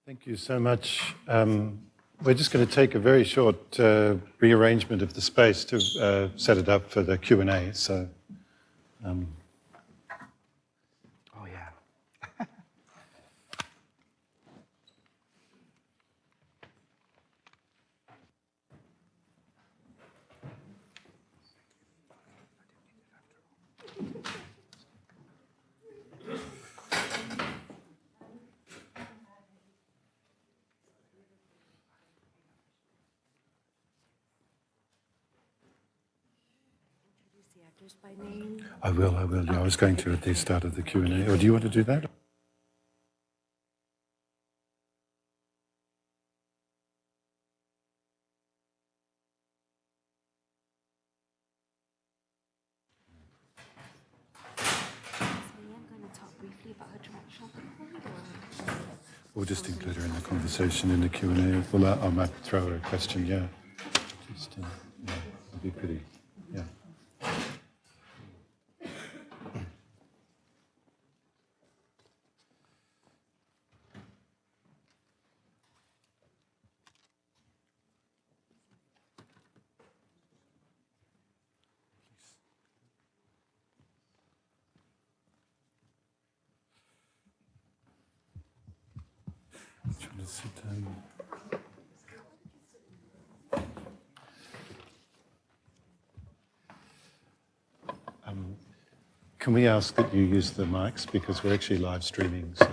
Thank you so much. We're just going to take a very short rearrangement of the space to set it up for the Q&A. So, Oh, yeah. I will. Yeah, I was going to at the start of the Q&A. Or do you want to do that? We'll just include her in the conversation in the Q&A. Well, I might throw her a question, yeah. Just, yeah, it'd be pretty, yeah. Trying to sit down. Can we ask that you use the mics because we're actually live streaming? So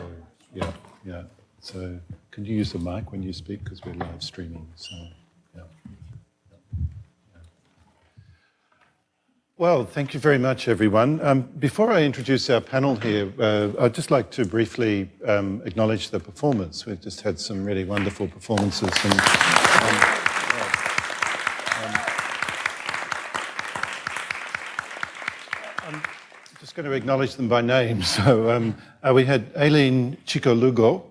yeah. So can you use the mic when you speak because we're live streaming? So yeah. Well, thank you very much, everyone. Before I introduce our panel here, I'd just like to briefly acknowledge the performers. We've just had some really wonderful performances. I'm just going to acknowledge them by name. So we had Aileen Chico-Lugo,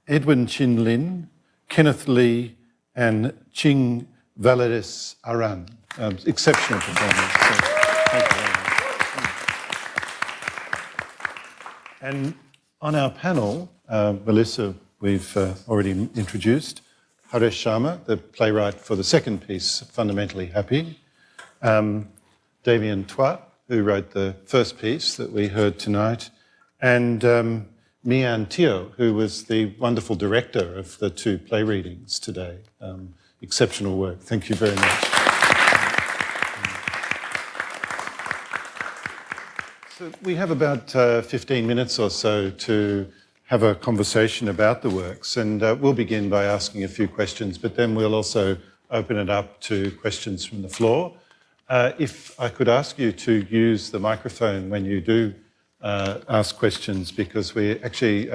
Edwin Chin Lin, Kenneth Lee, and Ching Valdez Aran. Exceptional performance. So, thank you very much. And on our panel, Melissa, we've already introduced, Haresh Sharma, the playwright for the second piece, Fundamentally Happy, Mei-Ann Teo, who wrote the first piece that we heard tonight, and Mei-Ann Teo, who was the wonderful director of the two play readings today. Exceptional work. Thank you very much. So we have about 15 minutes or so to have a conversation about the works, and we'll begin by asking a few questions, but then we'll also open it up to questions from the floor. If I could ask you to use the microphone when you do ask questions, because we're actually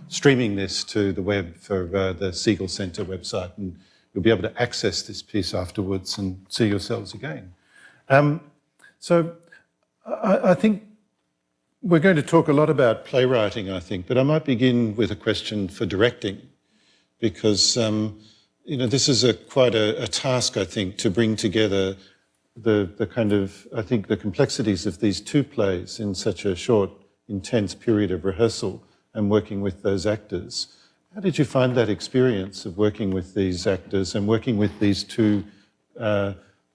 streaming this to the web for the Siegel Centre website, and you'll be able to access this piece afterwards and see yourselves again. So I think we're going to talk a lot about playwriting, I think, but I might begin with a question for directing, because this is quite a task, I think, to bring together the kind of, I think, the complexities of these two plays in such a short, intense period of rehearsal and working with those actors. How did you find that experience of working with these actors and working with these two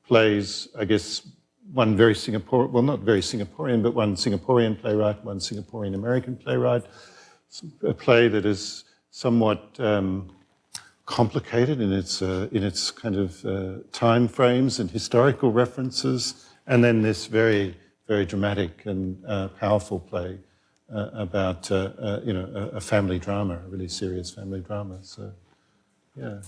plays, I guess, one very Singaporean, well, not very Singaporean, but one Singaporean playwright, one Singaporean American playwright, a play that is somewhat complicated in its kind of time frames and historical references, and then this very, very dramatic and powerful play about a family drama, a really serious family drama. So, yeah.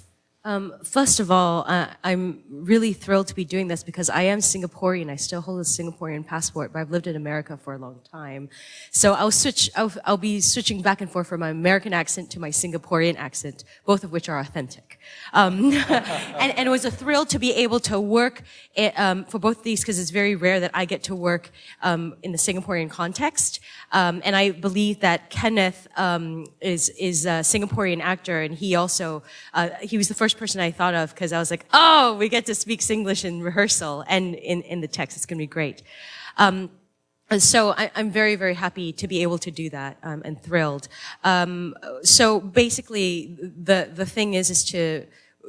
First of all, I'm really thrilled to be doing this because I am Singaporean. I still hold a Singaporean passport, but I've lived in America for a long time. So I'll be switching back and forth from my American accent to my Singaporean accent, both of which are authentic. And it was a thrill to be able to work for both of these, because it's very rare that I get to work in the Singaporean context. And I believe that Kenneth is a Singaporean actor, and he also he was the first person I thought of, because I was like, oh, we get to speak Singlish in rehearsal and in the text. It's going to be great. So I'm very, very happy to be able to do that, and thrilled. So basically, the thing is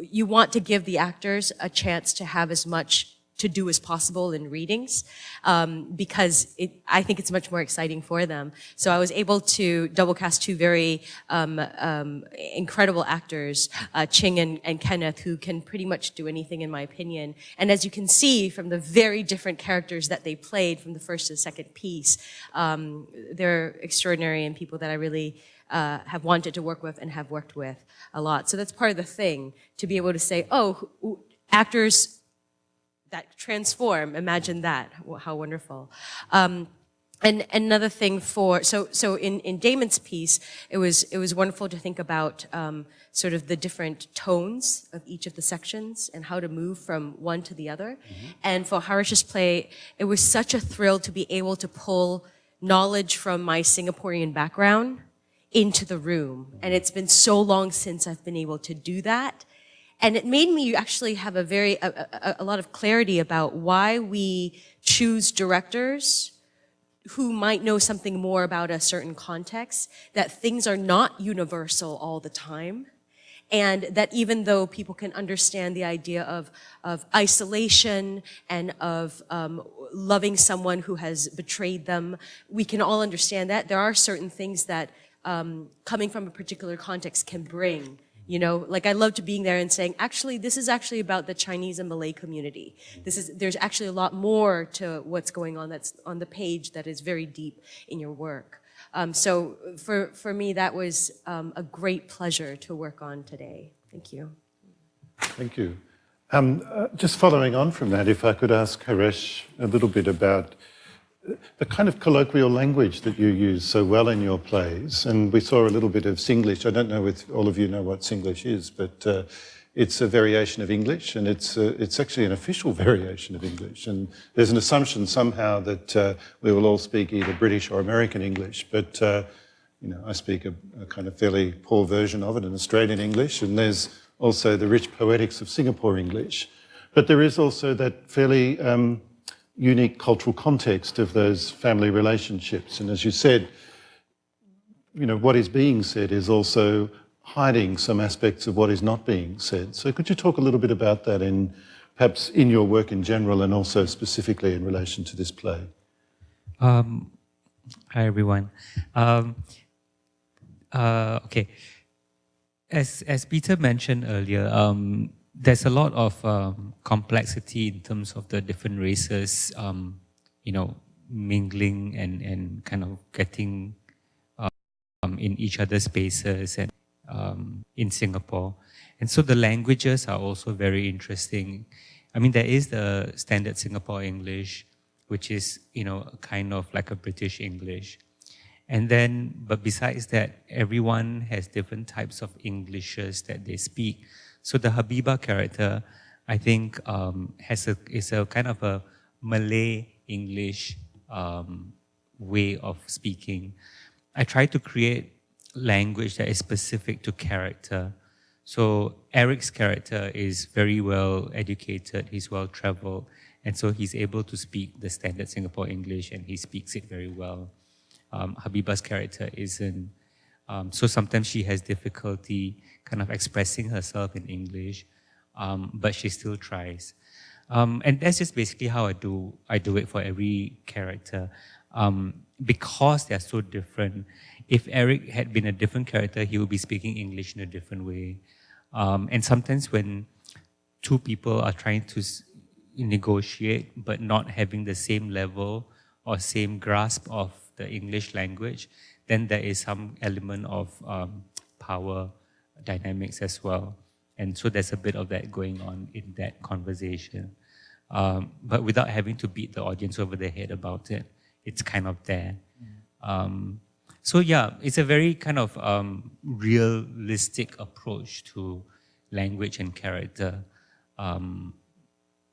you want to give the actors a chance to have as much to do as possible in readings, because I think it's much more exciting for them. So I was able to double cast two very incredible actors, Ching and Kenneth, who can pretty much do anything, in my opinion. And as you can see from the very different characters that they played from the first to the second piece, they're extraordinary and people that I really have wanted to work with and have worked with a lot. So that's part of the thing, to be able to say, oh, actors that transform, imagine that, how wonderful. And another thing so in Damon's piece, it was wonderful to think about sort of the different tones of each of the sections and how to move from one to the other. Mm-hmm. And for Haresh's play, it was such a thrill to be able to pull knowledge from my Singaporean background into the room. And it's been so long since I've been able to do that. And it made me actually have a lot of clarity about why we choose directors who might know something more about a certain context, that things are not universal all the time, and that even though people can understand the idea of isolation and of loving someone who has betrayed them, we can all understand that there are certain things that coming from a particular context can bring. You know, like I loved being there and saying, actually, this is actually about the Chinese and Malay community. There's actually a lot more to what's going on that's on the page that is very deep in your work. So for me, that was a great pleasure to work on today. Thank you. Thank you. Just following on from that, if I could ask Haresh a little bit about the kind of colloquial language that you use so well in your plays, and we saw a little bit of Singlish. I don't know if all of you know what Singlish is, but it's a variation of English, and it's actually an official variation of English. And there's an assumption somehow that we will all speak either British or American English, but I speak a kind of fairly poor version of it, an Australian English, and there's also the rich poetics of Singapore English. But there is also that fairly unique cultural context of those family relationships. And as you said, what is being said is also hiding some aspects of what is not being said. So could you talk a little bit about that, perhaps in your work in general and also specifically in relation to this play? Hi, everyone. Okay. As Peter mentioned earlier, there's a lot of complexity in terms of the different races, mingling and kind of getting in each other's spaces and in Singapore. And so the languages are also very interesting. I mean, there is the standard Singapore English, which is, kind of like a British English. And then, but besides that, everyone has different types of Englishes that they speak. So the Habiba character, I think, is a kind of a Malay English way of speaking. I try to create language that is specific to character. So Eric's character is very well educated, he's well traveled, and so he's able to speak the standard Singapore English and he speaks it very well. Habiba's character isn't. So sometimes she has difficulty kind of expressing herself in English, but she still tries. And that's just basically how I do it for every character. Because they're so different, if Eric had been a different character, he would be speaking English in a different way. And sometimes when two people are trying to negotiate but not having the same level or same grasp of the English language, then there is some element of power dynamics as well. And so there's a bit of that going on in that conversation. But without having to beat the audience over the head about it, it's kind of there. So yeah, it's a very kind of realistic approach to language and character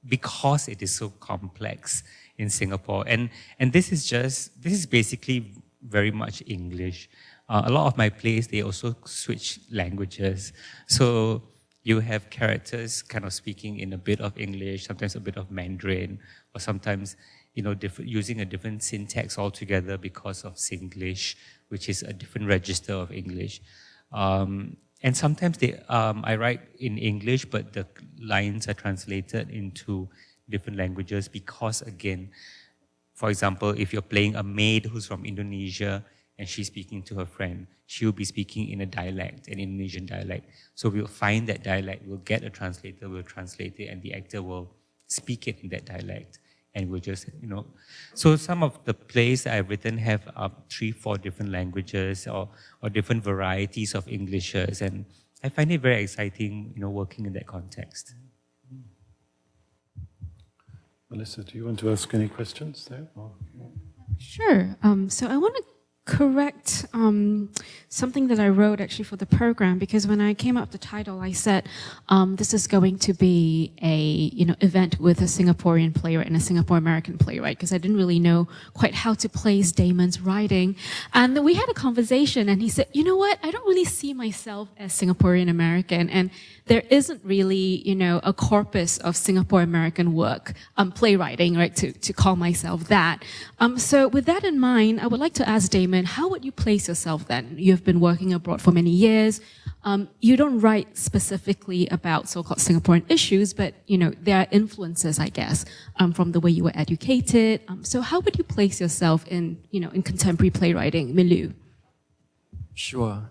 because it is so complex in Singapore. And this is basically very much English. A lot of my plays, they also switch languages. So you have characters kind of speaking in a bit of English, sometimes a bit of Mandarin, or sometimes using a different syntax altogether because of Singlish, which is a different register of English. And sometimes I write in English, but the lines are translated into different languages because, again, for example, if you're playing a maid who's from Indonesia and she's speaking to her friend, she'll be speaking in a dialect, an Indonesian dialect. So we'll find that dialect, we'll get a translator, we'll translate it, and the actor will speak it in that dialect. And we'll just, So some of the plays that I've written have 3-4 different languages or different varieties of Englishes. And I find it very exciting, working in that context. Melissa, do you want to ask any questions there? Sure. So I want to correct something that I wrote actually for the program, because when I came up with the title, I said this is going to be a event with a Singaporean playwright and a Singapore-American playwright, because I didn't really know quite how to place Damon's writing. And then we had a conversation, and he said, you know what, I don't really see myself as Singaporean-American, and there isn't really, a corpus of Singapore-American work, playwriting, right, to call myself that. So with that in mind, I would like to ask Damon, how would you place yourself then? You've been working abroad for many years. You don't write specifically about so-called Singaporean issues, but, there are influences, I guess, from the way you were educated. So how would you place yourself in contemporary playwriting milieu? Sure.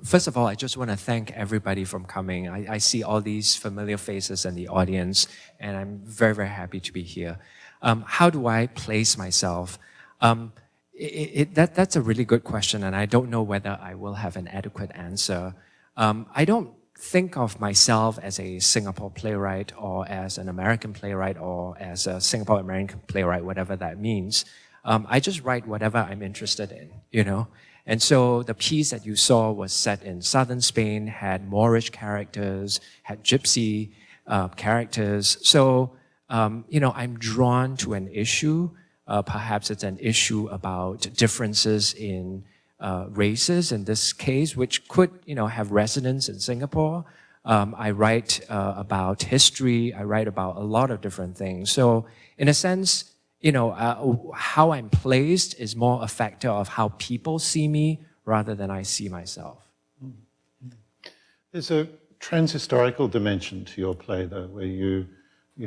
First of all, I just want to thank everybody for coming. I see all these familiar faces in the audience, and I'm very, very happy to be here. How do I place myself? That's a really good question, and I don't know whether I will have an adequate answer. I don't think of myself as a Singapore playwright or as an American playwright or as a Singapore-American playwright, whatever that means. I just write whatever I'm interested in, And so the piece that you saw was set in southern Spain, had Moorish characters, had gypsy characters. So, I'm drawn to an issue. Perhaps it's an issue about differences in races in this case, which could, have resonance in Singapore. I write about history. I write about a lot of different things. So in a sense, how I'm placed is more a factor of how people see me rather than I see myself. There's a transhistorical dimension to your play, though, where you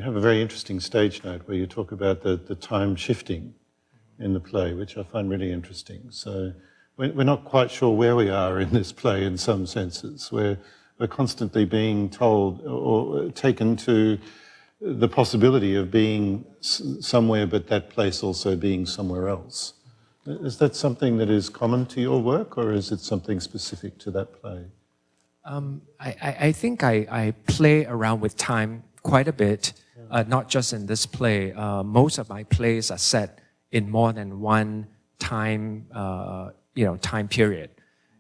have a very interesting stage note where you talk about the time shifting in the play, which I find really interesting. So we're not quite sure where we are in this play in some senses. We're constantly being told or taken to the possibility of being somewhere, but that place also being somewhere else. Is that something that is common to your work, or is it something specific to that play? I think I play around with time quite a bit, not just in this play. Most of my plays are set in more than one time, time period.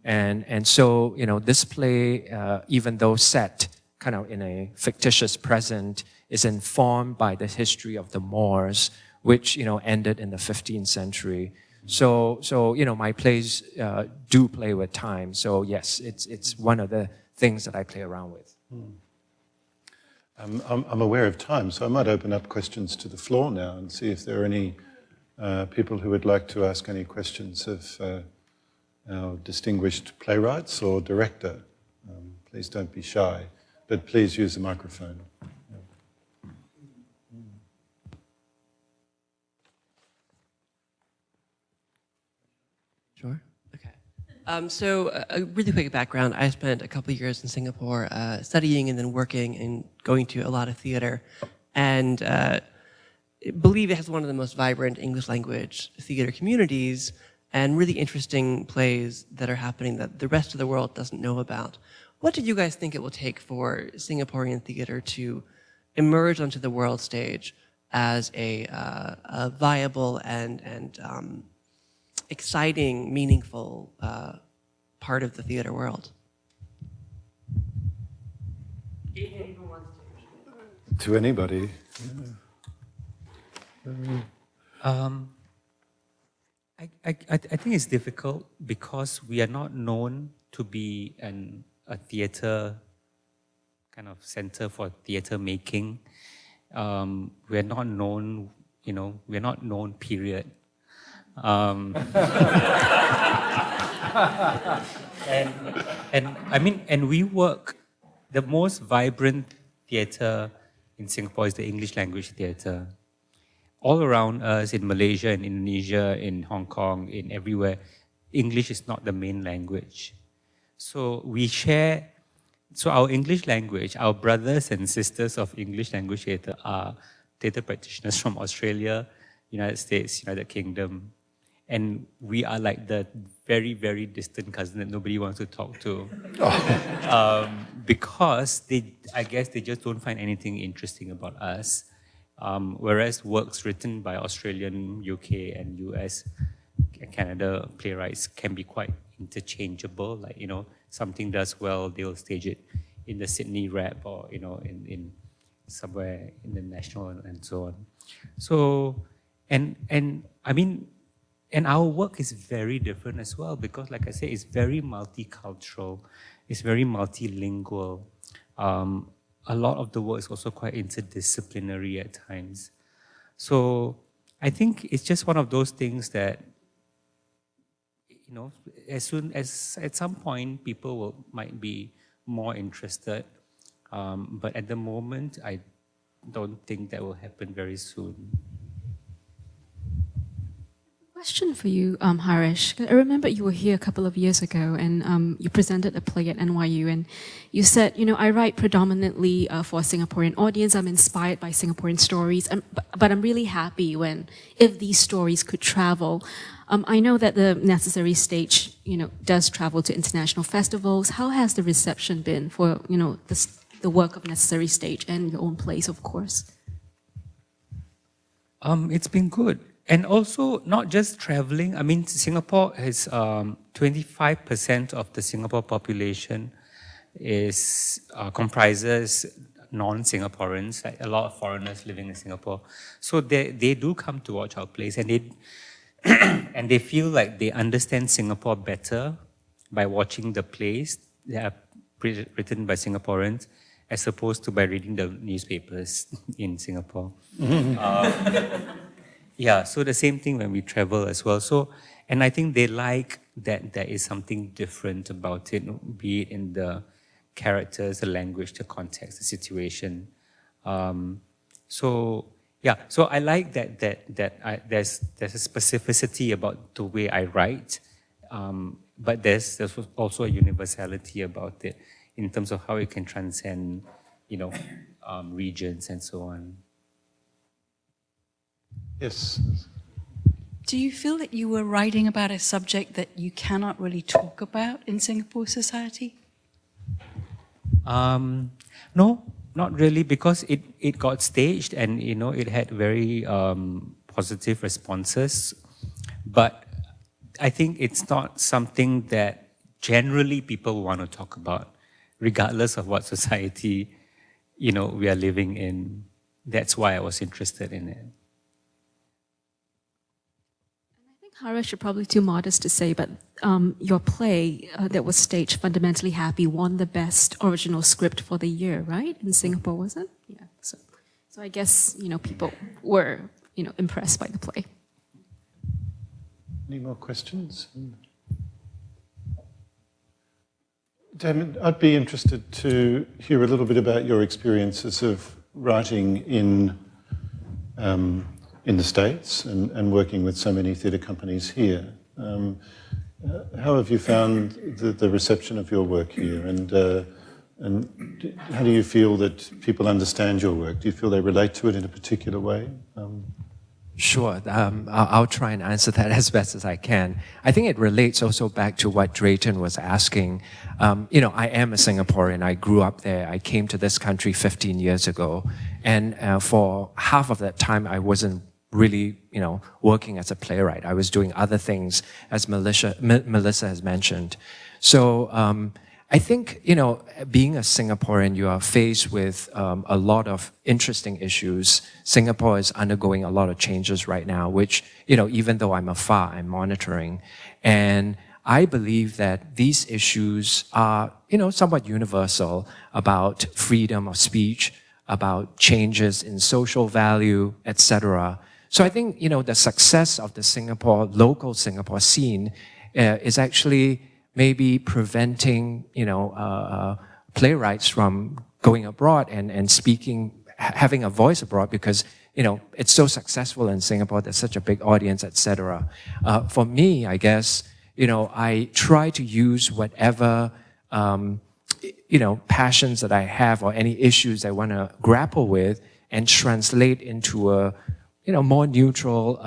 And so, this play, even though set kind of in a fictitious present, is informed by the history of the Moors, which, ended in the 15th century. So my plays do play with time. So yes, it's one of the things that I play around with. I'm aware of time, so I might open up questions to the floor now and see if there are any people who would like to ask any questions of our distinguished playwrights or director. Please don't be shy, but please use the microphone. Sure. Okay. So a really quick background. I spent a couple of years in Singapore studying and then working and going to a lot of theater. And I believe it has one of the most vibrant English language theater communities and really interesting plays that are happening that the rest of the world doesn't know about. What do you guys think it will take for Singaporean theater to emerge onto the world stage as a viable and exciting, meaningful part of the theater world? To anybody. I think it's difficult because we are not known to be a theatre kind of center for theatre making. We are not known, we are not known, period. And we work, the most vibrant theatre in Singapore is the English language theatre. All around us, in Malaysia, in Indonesia, in Hong Kong, in everywhere, English is not the main language. So we share, so our English language, our brothers and sisters of English language theatre are theatre practitioners from Australia, United States, United Kingdom, and we are like the very, very distant cousin that nobody wants to talk to. Because I guess they just don't find anything interesting about us. Whereas works written by Australian, UK, and US, Canada playwrights can be quite interchangeable. Like, something does well, they'll stage it in the Sydney Rep or, in somewhere in the National and so on. So, and our work is very different as well because, like I say, it's very multicultural, it's very multilingual. A lot of the work is also quite interdisciplinary at times. So I think it's just one of those things that, as soon as at some point people might be more interested, but at the moment I don't think that will happen very soon. Question for you, Haresh. I remember you were here a couple of years ago and you presented a play at NYU and you said, I write predominantly for a Singaporean audience. I'm inspired by Singaporean stories, but I'm really happy if these stories could travel. I know that the Necessary Stage, does travel to international festivals. How has the reception been for, the work of Necessary Stage and your own plays, of course? It's been good. And also, not just traveling. Singapore has 25% of the Singapore population comprises non-Singaporeans, like a lot of foreigners living in Singapore. So they do come to watch our plays, and they feel like they understand Singapore better by watching the plays that are written by Singaporeans, as opposed to by reading the newspapers in Singapore. Yeah, so the same thing when we travel as well. So, and I think they like that there is something different about it, be it in the characters, the language, the context, the situation. So I like that there's a specificity about the way I write, but there's also a universality about it in terms of how it can transcend, regions and so on. Yes. Do you feel that you were writing about a subject that you cannot really talk about in Singapore society? No, not really, because it got staged and it had very positive responses. But I think it's not something that generally people want to talk about, regardless of what society we are living in. That's why I was interested in it. Haresh, you're probably too modest to say, but your play that was staged, Fundamentally Happy, won the best original script for the year, right? In Singapore, was it? Yeah. So I guess people were impressed by the play. Any more questions? Damon, I'd be interested to hear a little bit about your experiences of writing in the States and working with so many theatre companies here. How have you found the reception of your work here, and how do you feel that people understand your work? Do you feel they relate to it in a particular way? Sure. I'll try and answer that as best as I can. I think it relates also back to what Drayton was asking. I am a Singaporean. I grew up there. I came to this country 15 years ago. And for half of that time, I wasn't really, working as a playwright. I was doing other things, as Melissa has mentioned. So I think, being a Singaporean, you are faced with a lot of interesting issues. Singapore is undergoing a lot of changes right now, which, even though I'm afar, I'm monitoring. And I believe that these issues are, somewhat universal about freedom of speech, about changes in social value, etc. So I think, the success of the local Singapore scene is actually maybe preventing, playwrights from going abroad and speaking, having a voice abroad because, it's so successful in Singapore, there's such a big audience, etc. For me, I guess, I try to use whatever, passions that I have or any issues I want to grapple with and translate into a, more neutral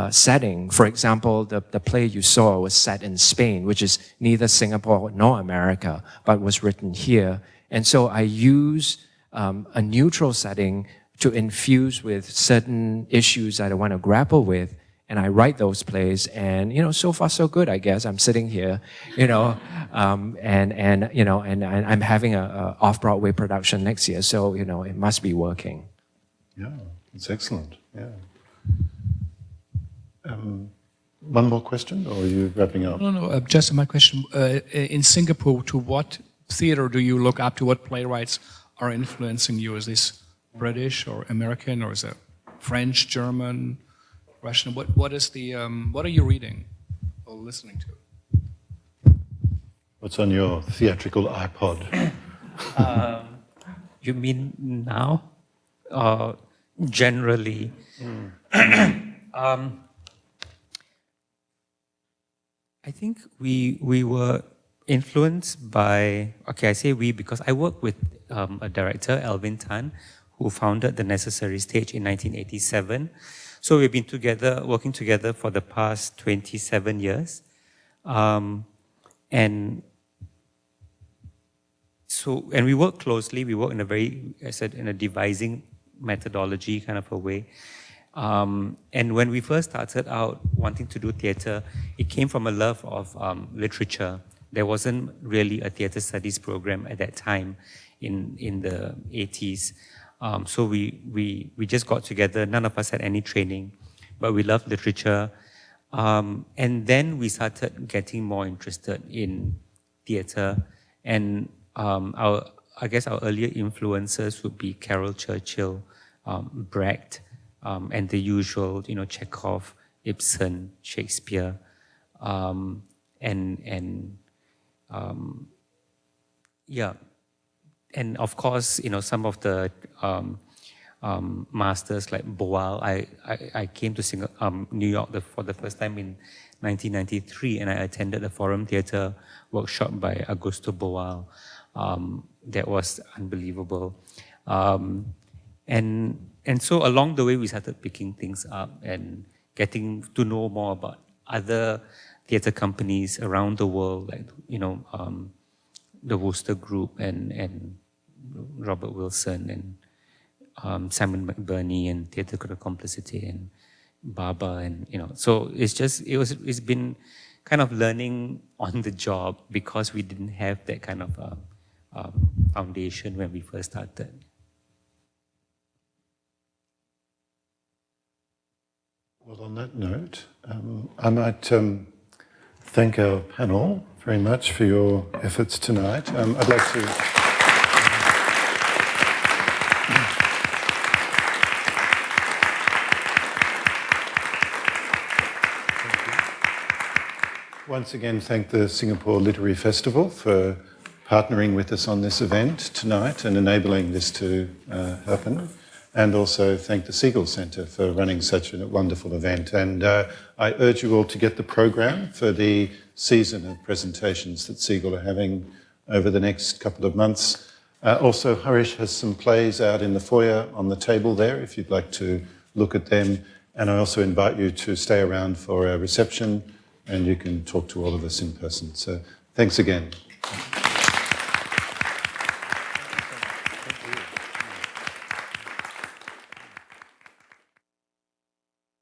setting. For example, the play you saw was set in Spain, which is neither Singapore nor America, but was written here. And so I use a neutral setting to infuse with certain issues that I want to grapple with. And I write those plays, and so far so good, I guess. I'm sitting here, and I'm having a off-Broadway production next year, so it must be working. Yeah, it's excellent. Yeah. One more question, or are you wrapping up? No. Just my question. In Singapore, to what theater do you look up to? What playwrights are influencing you? Is this British or American, or is it French, German, Russian? What are you reading or listening to? What's on your theatrical iPod? You mean now? Generally. I think we were influenced by, I say we because I work with a director, Alvin Tan, who founded The Necessary Stage in 1987. So we've been working together for the past 27 years. And we work closely. We work in a very, I said, in a devising methodology kind of a way. And when we first started out wanting to do theatre, it came from a love of literature. There wasn't really a theatre studies program at that time in the 80s. So we just got together. None of us had any training, but we loved literature. And then we started getting more interested in theatre. And I guess our earlier influences would be Carol Churchill, Brecht, and the usual, Chekhov, Ibsen, Shakespeare, and of course, some of the masters like Boal. I came to New York for the first time in 1993, and I attended the Forum Theatre workshop by Augusto Boal. That was unbelievable. And so along the way, we started picking things up and getting to know more about other theatre companies around the world, like, the Worcester Group and Robert Wilson and Simon McBurney and Theatre Critical Complicity and Baba, and so it's been kind of learning on the job, because we didn't have that kind of foundation when we first started. Well, on that note, I might thank our panel very much for your efforts tonight. I'd like to... Once again, thank the Singapore Literary Festival for partnering with us on this event tonight and enabling this to happen. And also thank the Segal Centre for running such a wonderful event. And I urge you all to get the program for the season of presentations that Segal are having over the next couple of months. Also, Haresh has some plays out in the foyer on the table there, if you'd like to look at them. And I also invite you to stay around for our reception, and you can talk to all of us in person. So thanks again.